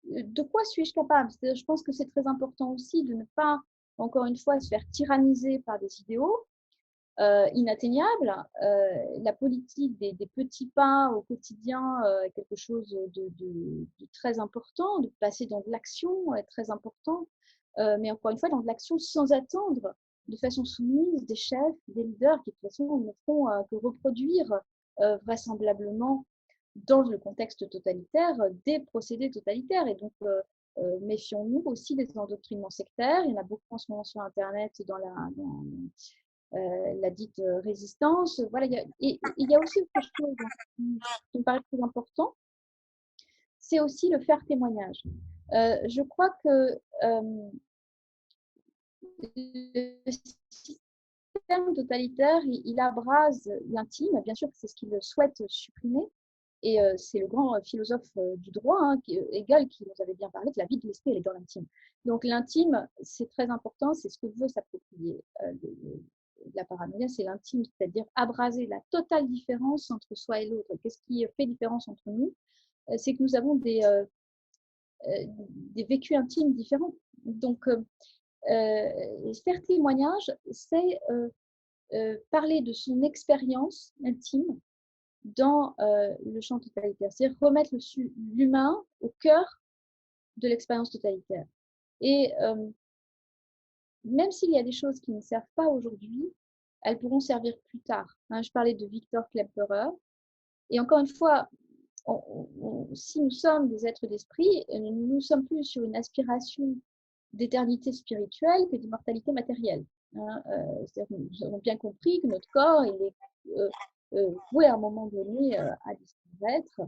de quoi suis-je capable? C'est-à-dire, je pense que c'est très important aussi de ne pas, encore une fois, se faire tyranniser par des idéaux inatteignable. La politique des petits pas au quotidien est quelque chose de très important, de passer dans de l'action est très important, mais encore une fois, dans de l'action sans attendre, de façon soumise, des chefs, des leaders qui de toute façon ne font que reproduire vraisemblablement dans le contexte totalitaire des procédés totalitaires. Et donc, méfions-nous aussi des endoctrinements sectaires. Il y en a beaucoup en ce moment sur Internet dans la dite résistance. Voilà, il y a aussi autre chose qui me paraît très important, c'est aussi le faire témoignage. Je crois que le système totalitaire, il abrase l'intime. Bien sûr, c'est ce qu'il souhaite supprimer. Et c'est le grand philosophe du droit, hein, Hegel, qui nous avait bien parlé que la vie de l'esprit, elle est dans l'intime. Donc l'intime, c'est très important, c'est ce que veut s'approprier la paranoïa, c'est l'intime, c'est-à-dire abraser la totale différence entre soi et l'autre. Qu'est-ce qui fait différence entre nous? C'est que nous avons des vécus intimes différents. Donc, faire témoignage, c'est parler de son expérience intime dans le champ totalitaire, c'est-à-dire remettre l'humain au cœur de l'expérience totalitaire. Et même s'il y a des choses qui ne servent pas aujourd'hui, elles pourront servir plus tard. Hein, je parlais de Victor Klemperer. Et encore une fois, si nous sommes des êtres d'esprit, nous ne sommes plus sur une aspiration d'éternité spirituelle que d'immortalité matérielle. Hein, nous avons bien compris que notre corps il est voué à un moment donné à disparaître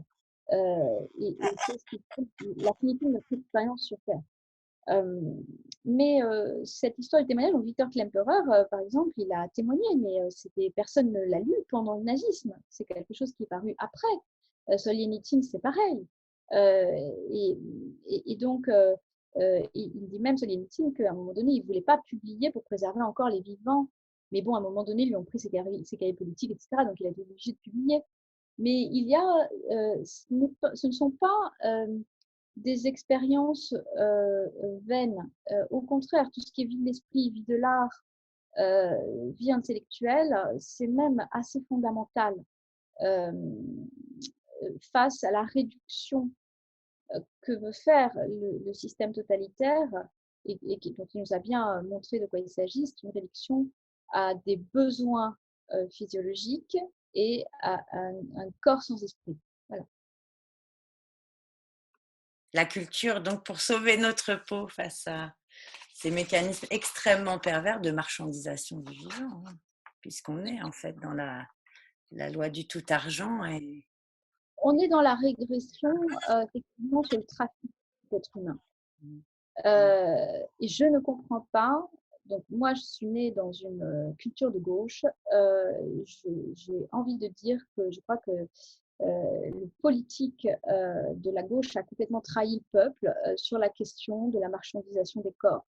et c'est ce qui fait la finitude de notre expérience sur Terre. Mais cette histoire du témoignage, donc Victor Klemperer, par exemple, il a témoigné, mais personne ne l'a lu pendant le nazisme. C'est quelque chose qui est paru après. Solzhenitsyn, c'est pareil. Et donc, il dit même Solzhenitsyn qu'à un moment donné, il ne voulait pas publier pour préserver encore les vivants. Mais bon, à un moment donné, ils lui ont pris ses cahiers politiques, etc. Donc, il a été obligé de publier. Mais il y a, ce ne sont pas des expériences vaines. Au contraire, tout ce qui est vie de l'esprit, vie de l'art, vie intellectuelle, c'est même assez fondamental euh, face à la réduction que veut faire le système totalitaire dont il nous a bien montré de quoi il s'agit. C'est une réduction à des besoins physiologiques et à un corps sans esprit. Voilà. La culture, donc, pour sauver notre peau face à ces mécanismes extrêmement pervers de marchandisation du vivant, hein, puisqu'on est en fait dans la loi du tout argent. Et On est dans la régression effectivement sur le trafic d'êtres humains. Et je ne comprends pas. Donc moi, je suis née dans une culture de gauche. J'ai envie de dire que je crois que le politique de la gauche a complètement trahi le peuple sur la question de la marchandisation des corps.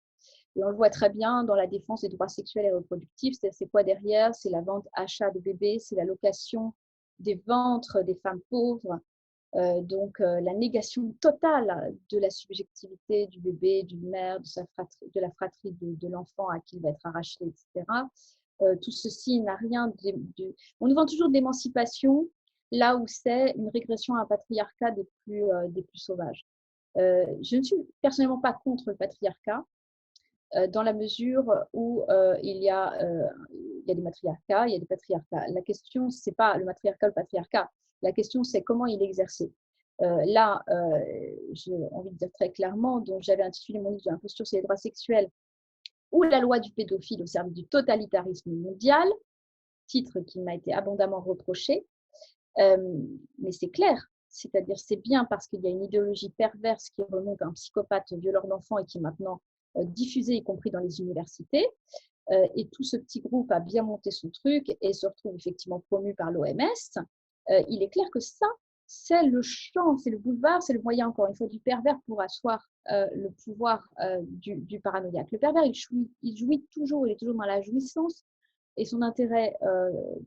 Et on le voit très bien dans la défense des droits sexuels et reproductifs. C'est quoi derrière? C'est la vente achat de bébés, c'est la location des ventres des femmes pauvres, donc la négation totale de la subjectivité du bébé, d'une mère, de la fratrie de l'enfant à qui il va être arraché, etc. Tout ceci n'a rien on nous vend toujours de l'émancipation là où c'est une régression à un patriarcat des plus sauvages. Je ne suis personnellement pas contre le patriarcat, dans la mesure où il y a des matriarcats, il y a des patriarcats. La question, ce n'est pas le matriarcat ou le patriarcat. La question, c'est comment il est exercé. J'ai envie de dire très clairement, donc j'avais intitulé mon livre de l'imposture sur les droits sexuels ou la loi du pédophile au service du totalitarisme mondial, titre qui m'a été abondamment reproché. Mais c'est clair, c'est-à-dire c'est bien parce qu'il y a une idéologie perverse qui remonte à un psychopathe violeur d'enfants et qui est maintenant diffusée, y compris dans les universités. Et tout ce petit groupe a bien monté son truc et se retrouve effectivement promu par l'OMS. Il est clair que ça, c'est le champ, c'est le boulevard, c'est le moyen, encore une fois, du pervers pour asseoir le pouvoir du paranoïaque. Le pervers, il jouit toujours, il est toujours dans la jouissance, et son intérêt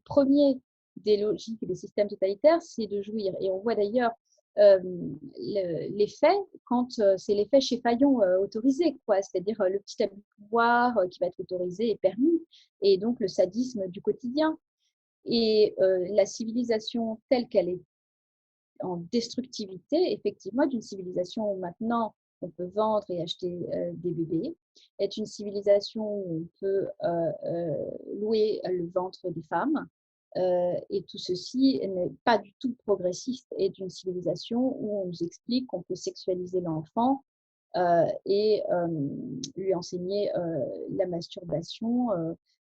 premier des logiques et des systèmes totalitaires, c'est de jouir. Et on voit d'ailleurs l'effet quand c'est l'effet chez Fayon autorisé, quoi. C'est-à-dire le petit abus de pouvoir qui va être autorisé et permis, et donc le sadisme du quotidien. Et la civilisation telle qu'elle est en destructivité, effectivement, d'une civilisation où maintenant on peut vendre et acheter des bébés, est une civilisation où on peut louer le ventre des femmes. Et tout ceci n'est pas du tout progressiste et d'une civilisation où on nous explique qu'on peut sexualiser l'enfant et lui enseigner la masturbation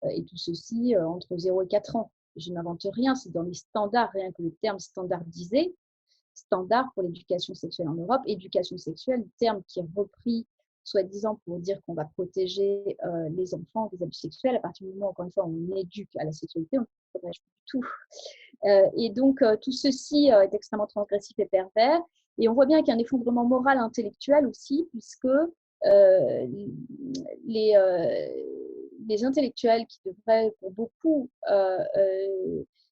et tout ceci entre 0 et 4 ans. Je n'invente rien, c'est dans les standards, rien que le terme standardisé, standard pour l'éducation sexuelle en Europe. Éducation sexuelle, terme qui est repris soi-disant pour dire qu'on va protéger les enfants des abus sexuels. À partir du moment, encore une fois, on éduque à la sexualité, on ne protège plus du tout. Et donc, tout ceci est extrêmement transgressif et pervers. Et on voit bien qu'il y a un effondrement moral intellectuel aussi, puisque les, les intellectuels qui devraient, pour beaucoup,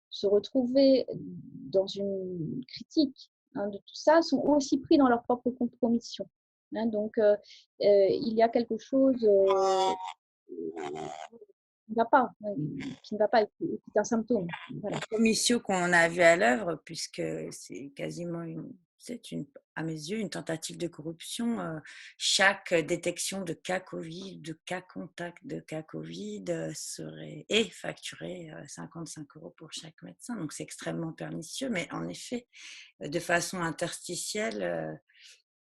se retrouver dans une critique de tout ça, sont aussi pris dans leur propre compromission. Donc, il y a quelque chose qui ne va pas, qui est un symptôme. Voilà. Commission qu'on a vu à l'œuvre, puisque c'est quasiment à mes yeux, une tentative de corruption. Chaque détection de cas Covid, de cas contact de cas Covid est facturée 55 € pour chaque médecin. Donc c'est extrêmement pernicieux, mais en effet, de façon interstitielle,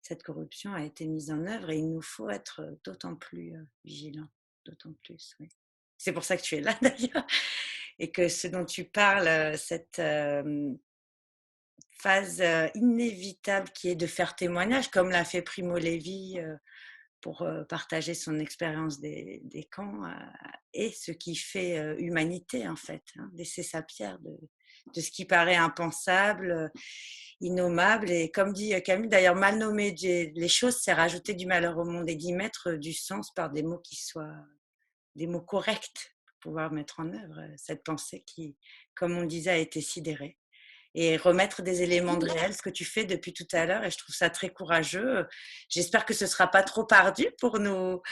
cette corruption a été mise en œuvre et il nous faut être d'autant plus vigilants, d'autant plus, oui. C'est pour ça que tu es là d'ailleurs et que ce dont tu parles, cette phase inévitable qui est de faire témoignage, comme l'a fait Primo Levi pour partager son expérience des camps, et ce qui fait humanité en fait, hein, laisser sa pierre de ce qui paraît impensable, innommable, et comme dit Camus, d'ailleurs, mal nommer les choses, c'est rajouter du malheur au monde et d'y mettre du sens par des mots qui soient des mots corrects pour pouvoir mettre en œuvre cette pensée qui, comme on disait, a été sidérée. et remettre des éléments de réel, ce que tu fais depuis tout à l'heure, et je trouve ça très courageux. J'espère que ce ne sera pas trop ardu pour nos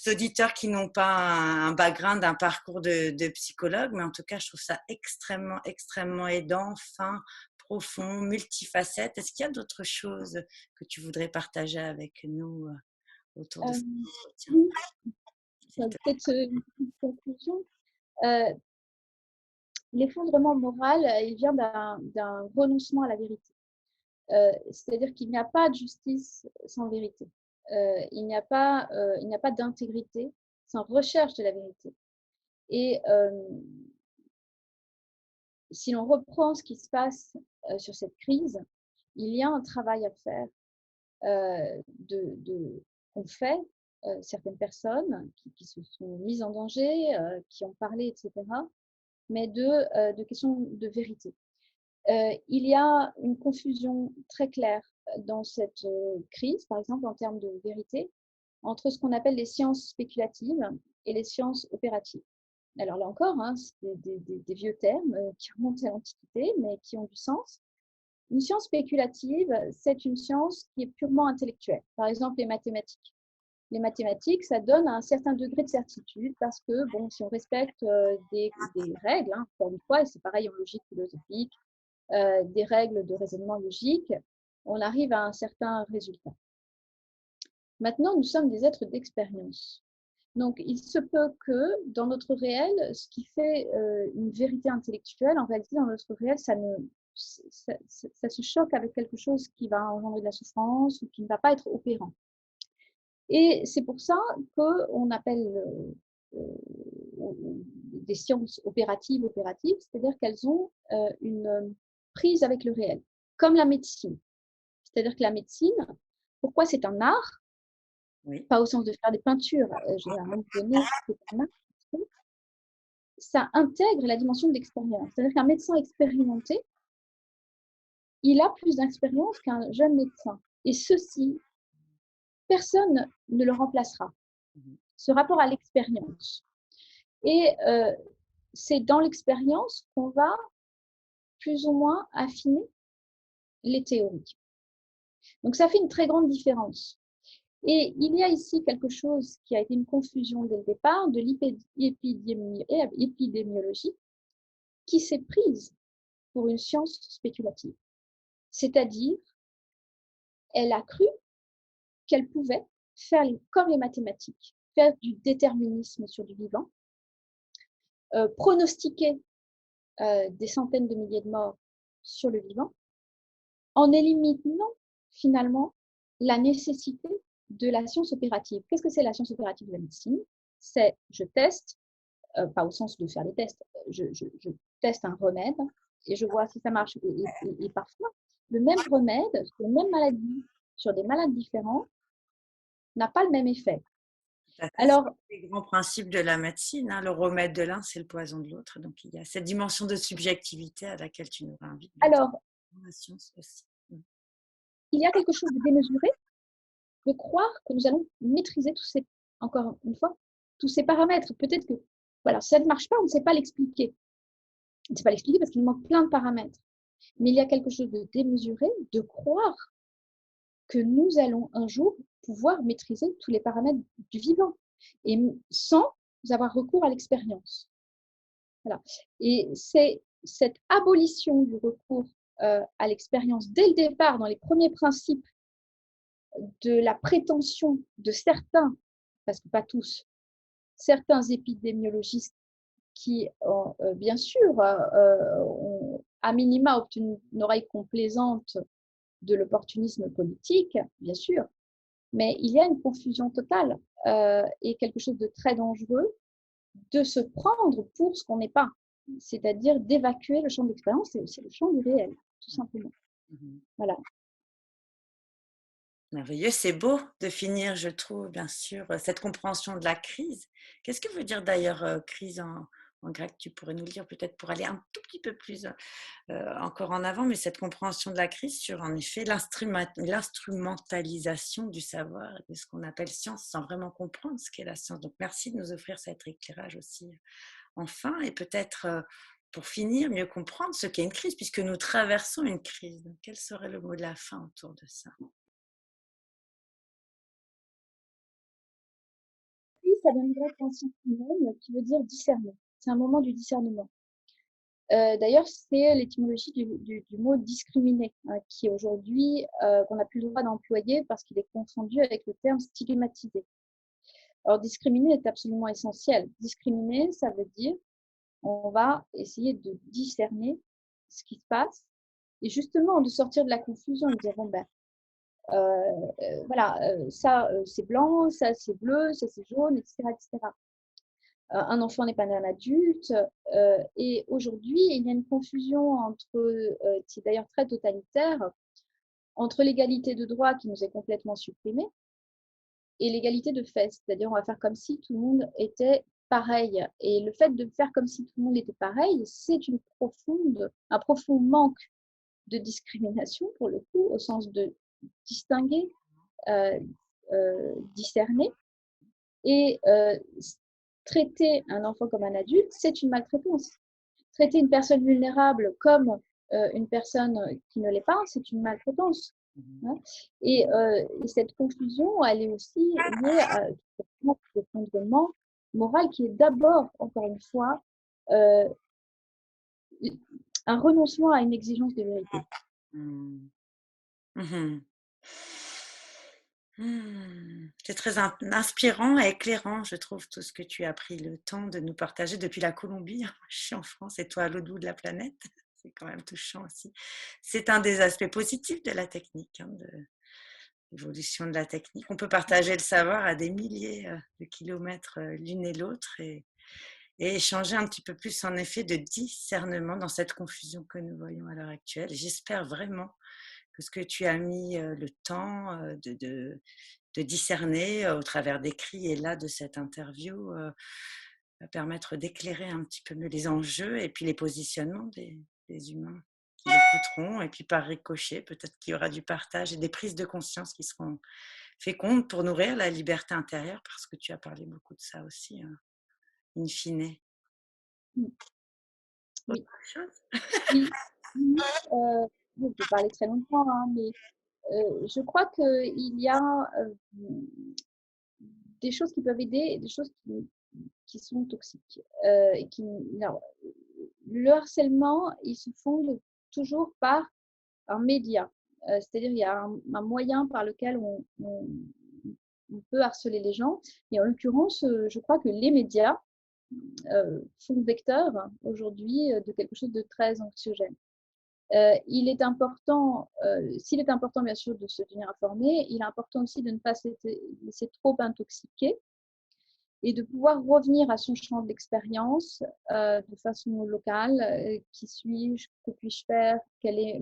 auditeurs qui n'ont pas un background, un parcours de psychologue, mais en tout cas, je trouve ça extrêmement, extrêmement aidant, fin, profond, multifacette. Est-ce qu'il y a d'autres choses que tu voudrais partager avec nous autour de Euh, cet entretien, oui, s'il te peut-être une petite conclusion. Euh, L'effondrement moral, il vient d'un renoncement à la vérité. C'est-à-dire qu'il n'y a pas de justice sans vérité. Il n'y a pas d'intégrité sans recherche de la vérité. Et si l'on reprend ce qui se passe sur cette crise, il y a un travail à faire qu'ont fait certaines personnes qui se sont mises en danger, qui ont parlé, etc., mais de questions de vérité. Il y a une confusion très claire dans cette crise, par exemple en termes de vérité, entre ce qu'on appelle les sciences spéculatives et les sciences opératives. Alors là encore, hein, c'est des vieux termes qui remontent à l'Antiquité, mais qui ont du sens. Une science spéculative, c'est une science qui est purement intellectuelle. Par exemple, les mathématiques. Les mathématiques, ça donne un certain degré de certitude parce que, bon, si on respecte des règles, hein, encore une fois, et c'est pareil en logique philosophique, des règles de raisonnement logique, on arrive à un certain résultat. Maintenant, nous sommes des êtres d'expérience. Donc, il se peut que dans notre réel, ce qui fait une vérité intellectuelle, en réalité, dans notre réel, ça se choque avec quelque chose qui va engendrer de la souffrance ou qui ne va pas être opérant. Et c'est pour ça qu'on appelle des sciences opératives, c'est-à-dire qu'elles ont une prise avec le réel, comme la médecine. C'est-à-dire que la médecine, pourquoi c'est un art? Oui. Pas au sens de faire des peintures, je vais à un moment donné, c'est un art. Ça intègre la dimension de l'expérience. C'est-à-dire qu'un médecin expérimenté, il a plus d'expérience qu'un jeune médecin. Et ceci, personne ne le remplacera. Ce rapport à l'expérience. Et c'est dans l'expérience qu'on va plus ou moins affiner les théories. Donc ça fait une très grande différence. Et il y a ici quelque chose qui a été une confusion dès le départ de l'épidémiologie qui s'est prise pour une science spéculative. C'est-à-dire, elle a cru qu'elle pouvait faire comme les mathématiques, faire du déterminisme sur du vivant, pronostiquer des centaines de milliers de morts sur le vivant, en éliminant finalement la nécessité de la science opérative. Qu'est-ce que c'est la science opérative de la médecine? C'est je teste, pas au sens de faire des tests, je teste un remède et je vois si ça marche. Et parfois, le même remède sur une même maladie, sur des malades différents, n'a pas le même effet. Alors, Alors, c'est les grands principes de la médecine, hein, le remède de l'un, c'est le poison de l'autre. Donc, il y a cette dimension de subjectivité à laquelle tu nous invites, bien sûr, alors, dans la science aussi. il y a quelque chose de démesuré de croire que nous allons maîtriser encore une fois, tous ces paramètres. Peut-être que, voilà, si ça ne marche pas, on ne sait pas l'expliquer. On ne sait pas l'expliquer parce qu'il manque plein de paramètres. Mais il y a quelque chose de démesuré de croire que nous allons un jour pouvoir maîtriser tous les paramètres du vivant et sans avoir recours à l'expérience. Voilà. Et c'est cette abolition du recours à l'expérience dès le départ, dans les premiers principes de la prétention de certains, parce que pas tous, certains épidémiologistes qui ont bien sûr ont à minima obtenu une oreille complaisante de l'opportunisme politique, bien sûr, mais il y a une confusion totale et quelque chose de très dangereux de se prendre pour ce qu'on n'est pas, c'est-à-dire d'évacuer le champ de l'expérience et aussi le champ du réel, tout simplement. Voilà. Merveilleux, c'est beau de finir, je trouve, bien sûr, cette compréhension de la crise. Qu'est-ce que veut dire d'ailleurs crise en grec? Tu pourrais nous le dire peut-être pour aller un tout petit peu plus encore en avant, mais cette compréhension de la crise sur, en effet, l'instrumentalisation du savoir, de ce qu'on appelle science, sans vraiment comprendre ce qu'est la science. Donc, merci de nous offrir cet éclairage aussi, enfin, et peut-être pour finir, mieux comprendre ce qu'est une crise, puisque nous traversons une crise. Donc, quel serait le mot de la fin autour de ça? Puis, ça vient du grec ancien philon, qui veut dire discerner. C'est un moment du discernement. D'ailleurs, c'est l'étymologie du mot discriminer, hein, qui aujourd'hui, qu'on n'a plus le droit d'employer parce qu'il est confondu avec le terme stigmatisé. Alors, discriminer est absolument essentiel. Discriminer, ça veut dire on va essayer de discerner ce qui se passe et justement de sortir de la confusion, de dire bon ben voilà, ça c'est blanc, ça c'est bleu, ça c'est jaune, etc., etc. Un enfant n'est pas un adulte. Et aujourd'hui, il y a une confusion entre, qui est d'ailleurs très totalitaire, entre l'égalité de droit qui nous est complètement supprimée et l'égalité de fait. C'est-à-dire, on va faire comme si tout le monde était pareil. Et le fait de faire comme si tout le monde était pareil, c'est un profond manque de discrimination, pour le coup, au sens de distinguer, euh, discerner. Et traiter un enfant comme un adulte, c'est une maltraitance. Traiter une personne vulnérable comme une personne qui ne l'est pas, c'est une maltraitance. Hein. Et cette confusion, elle est aussi liée à ce fondement moral qui est d'abord, encore une fois, euh, un renoncement à une exigence de vérité. Mmh. Mmh. Mmh. C'est très inspirant et éclairant, je trouve, tout ce que tu as pris le temps de nous partager depuis la Colombie. Je suis en France et toi à l'autre bout de la planète. C'est quand même touchant aussi. C'est un des aspects positifs de la technique, hein, de l'évolution de la technique. On peut partager le savoir à des milliers de kilomètres l'une et l'autre et échanger un petit peu plus en effet de discernement dans cette confusion que nous voyons à l'heure actuelle. J'espère vraiment que ce que tu as mis le temps de discerner au travers des cris et là de cette interview va permettre d'éclairer un petit peu mieux les enjeux et puis les positionnements des humains qui l'écouteront. Et puis par ricochet, peut-être qu'il y aura du partage et des prises de conscience qui seront fécondes pour nourrir la liberté intérieure, parce que tu as parlé beaucoup de ça aussi, hein, in fine. Mm. Autre Oui, chose? oui, oui. On peut parler très longtemps, hein, mais je crois qu'il y a des choses qui peuvent aider et des choses qui sont toxiques. Alors, le harcèlement, il se fonde toujours par un média. C'est-à-dire il y a un moyen par lequel on peut harceler les gens. Et en l'occurrence, je crois que les médias sont vecteurs aujourd'hui de quelque chose de très anxiogène. Il est important, s'il est important bien sûr de se tenir informé, il est important aussi de ne pas se laisser trop intoxiquer et de pouvoir revenir à son champ d'expérience de façon locale. Qui suis-je? Que puis-je faire? Quelle est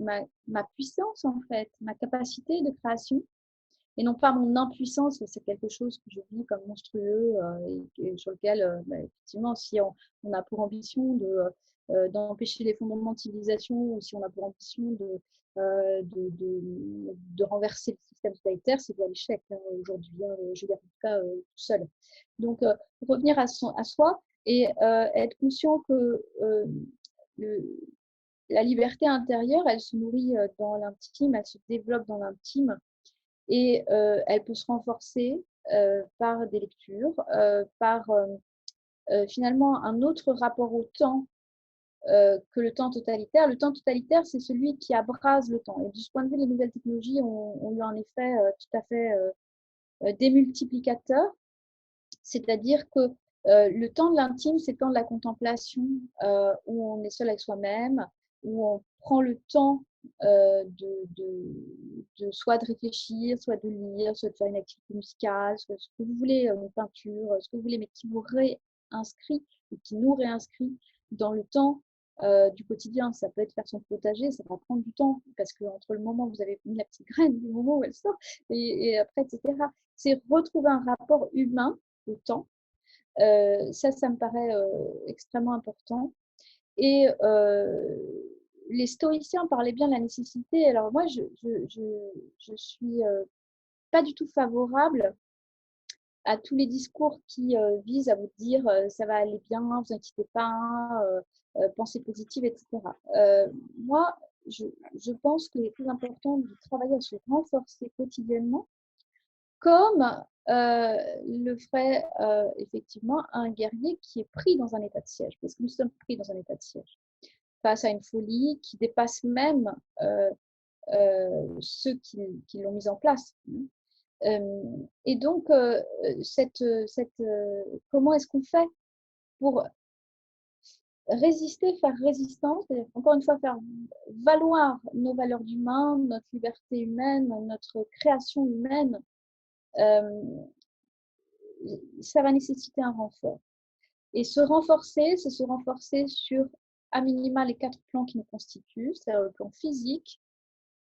ma puissance en fait? Ma capacité de création? Et non pas mon impuissance, c'est quelque chose que je vis comme monstrueux et sur lequel, effectivement, si on a pour ambition d'empêcher l'effondrement de civilisation ou si on a pour ambition de renverser le système totalitaire, c'est à l'échec hein, aujourd'hui, hein, je veux dire en tout cas tout seul. Donc, revenir à soi et être conscient que le, la liberté intérieure, elle se nourrit dans l'intime, elle se développe dans l'intime et elle peut se renforcer par des lectures, par finalement un autre rapport au temps que le temps totalitaire. Le temps totalitaire, c'est celui qui abrase le temps. Et de ce point de vue, les nouvelles technologies ont eu un effet tout à fait démultiplicateur, c'est-à-dire que le temps de l'intime, c'est le temps de la contemplation, où on est seul avec soi-même, où on prend le temps soit de réfléchir, soit de lire, soit de faire une activité musicale, soit ce que vous voulez, une peinture, ce que vous voulez, mais qui vous réinscrit ou qui nous réinscrit dans le temps du quotidien. Ça peut être faire son potager, ça va prendre du temps, parce que entre le moment où vous avez mis la petite graine, le moment où elle sort, et après, etc., c'est retrouver un rapport humain au temps. Ça me paraît extrêmement important. Et les stoïciens parlaient bien de la nécessité. Alors moi, je suis pas du tout favorable à tous les discours qui visent à vous dire ça va aller bien, vous inquiétez pas, pensée positive, etc. Moi, je pense qu'il est plus important de travailler à se renforcer quotidiennement, comme le ferait effectivement un guerrier qui est pris dans un état de siège, parce que nous sommes pris dans un état de siège, face à une folie qui dépasse même ceux qui l'ont mise en place. Et donc, comment est-ce qu'on fait pour résister, faire résistance, c'est-à-dire, encore une fois, faire valoir nos valeurs d'humain, notre liberté humaine, notre création humaine, ça va nécessiter un renfort. Et se renforcer, c'est se renforcer sur à minima les 4 plans qui nous constituent, c'est-à-dire le plan physique,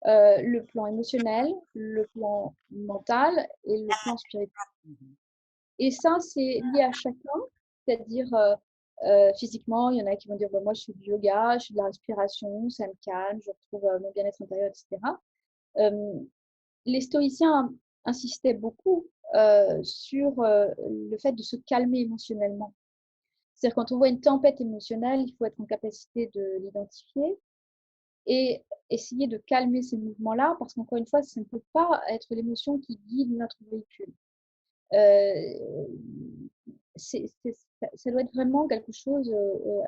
le plan émotionnel, le plan mental et le plan spirituel. Et ça, c'est lié à chacun, c'est-à-dire physiquement, il y en a qui vont dire bah, moi je fais du yoga, je fais de la respiration, ça me calme, je retrouve mon bien-être intérieur, etc. Les stoïciens insistaient beaucoup sur le fait de se calmer émotionnellement. C'est-à-dire quand on voit une tempête émotionnelle, il faut être en capacité de l'identifier et essayer de calmer ces mouvements-là, parce qu'encore une fois, ça ne peut pas être l'émotion qui guide notre véhicule. Ça doit être vraiment quelque chose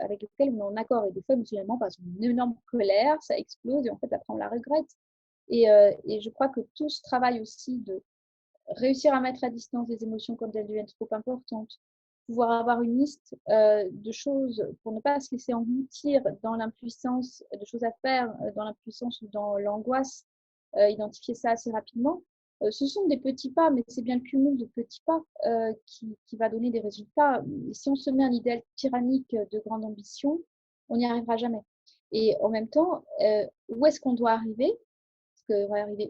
avec lequel on est en accord. Et des fois, émotionnellement, par exemple, une énorme colère, ça explose et en fait, après, on la regrette. Et je crois que tout ce travail aussi de réussir à mettre à distance des émotions quand elles deviennent trop importantes, pouvoir avoir une liste de choses pour ne pas se laisser engloutir dans l'impuissance, de choses à faire, dans l'impuissance ou dans l'angoisse, identifier ça assez rapidement. Ce sont des petits pas, mais c'est bien le cumul de petits pas qui va donner des résultats. Et si on se met un idéal tyrannique de grande ambition, on n'y arrivera jamais. Et en même temps, où est-ce qu'on doit arriver? Parce qu'on va arriver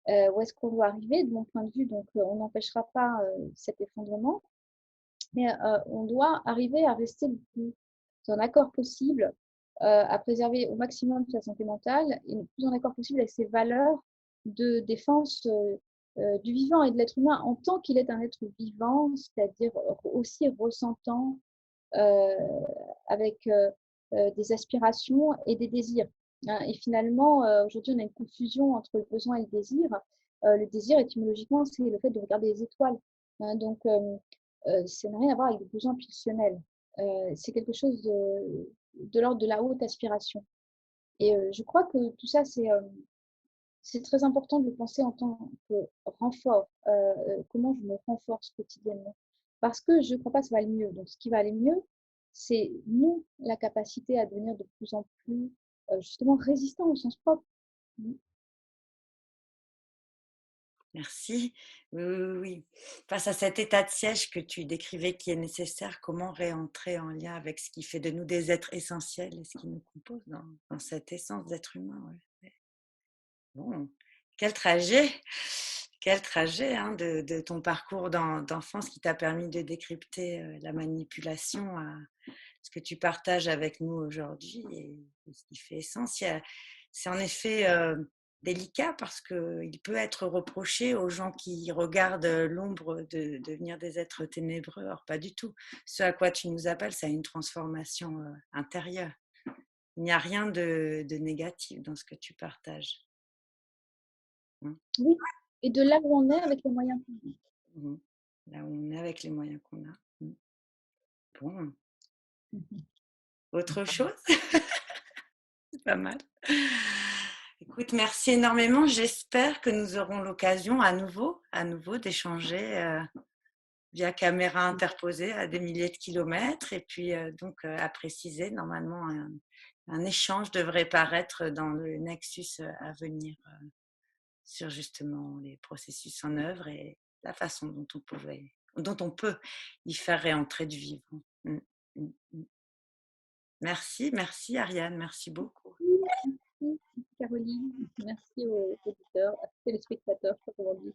où est-ce qu'on doit arriver, de mon point de vue. Donc, on n'empêchera pas cet effondrement, mais on doit arriver à rester le plus en accord possible, à préserver au maximum sa santé mentale et le plus en accord possible avec ses valeurs de défense du vivant et de l'être humain en tant qu'il est un être vivant, c'est-à-dire aussi ressentant, euh, avec des aspirations et des désirs. Hein. Et finalement, aujourd'hui, on a une confusion entre le besoin et le désir. Le désir, étymologiquement, c'est le fait de regarder les étoiles. Hein. Donc, ça n'a rien à voir avec le besoin pulsionnel. C'est quelque chose de l'ordre de la haute aspiration. Et je crois que tout ça, c'est très important de le penser en tant que renfort. Comment je me renforce quotidiennement. Parce que je ne crois pas que ça va aller mieux. Donc, ce qui va aller mieux, c'est nous, la capacité à devenir de plus en plus, justement, résistants au sens propre. Merci. Oui, oui, oui. Face à cet état de siège que tu décrivais qui est nécessaire, comment réentrer en lien avec ce qui fait de nous des êtres essentiels et ce qui nous compose dans cette essence d'être humain. Ouais. Bon, quel trajet hein, de ton parcours d'enfance qui t'a permis de décrypter la manipulation à ce que tu partages avec nous aujourd'hui et ce qui fait essence. C'est en effet délicat parce qu'il peut être reproché aux gens qui regardent l'ombre de devenir des êtres ténébreux. Or, pas du tout. Ce à quoi tu nous appelles, c'est une transformation intérieure. Il n'y a rien de négatif dans ce que tu partages. Oui, et de là où on est avec les moyens qu'on a. Mmh. Là où on est avec les moyens qu'on a. Bon, autre chose? C'est pas mal. Écoute, merci énormément. J'espère que nous aurons l'occasion à nouveau d'échanger via caméra interposée à des milliers de kilomètres. Et puis, donc, à préciser, normalement, un échange devrait paraître dans le Nexus à venir sur justement les processus en œuvre et la façon dont on peut y faire réentrer du vivant. Mm, mm, mm. Merci, merci Ariane, merci beaucoup. Merci Caroline, merci aux auditeurs, aux téléspectateurs, je sais pas comment on dit.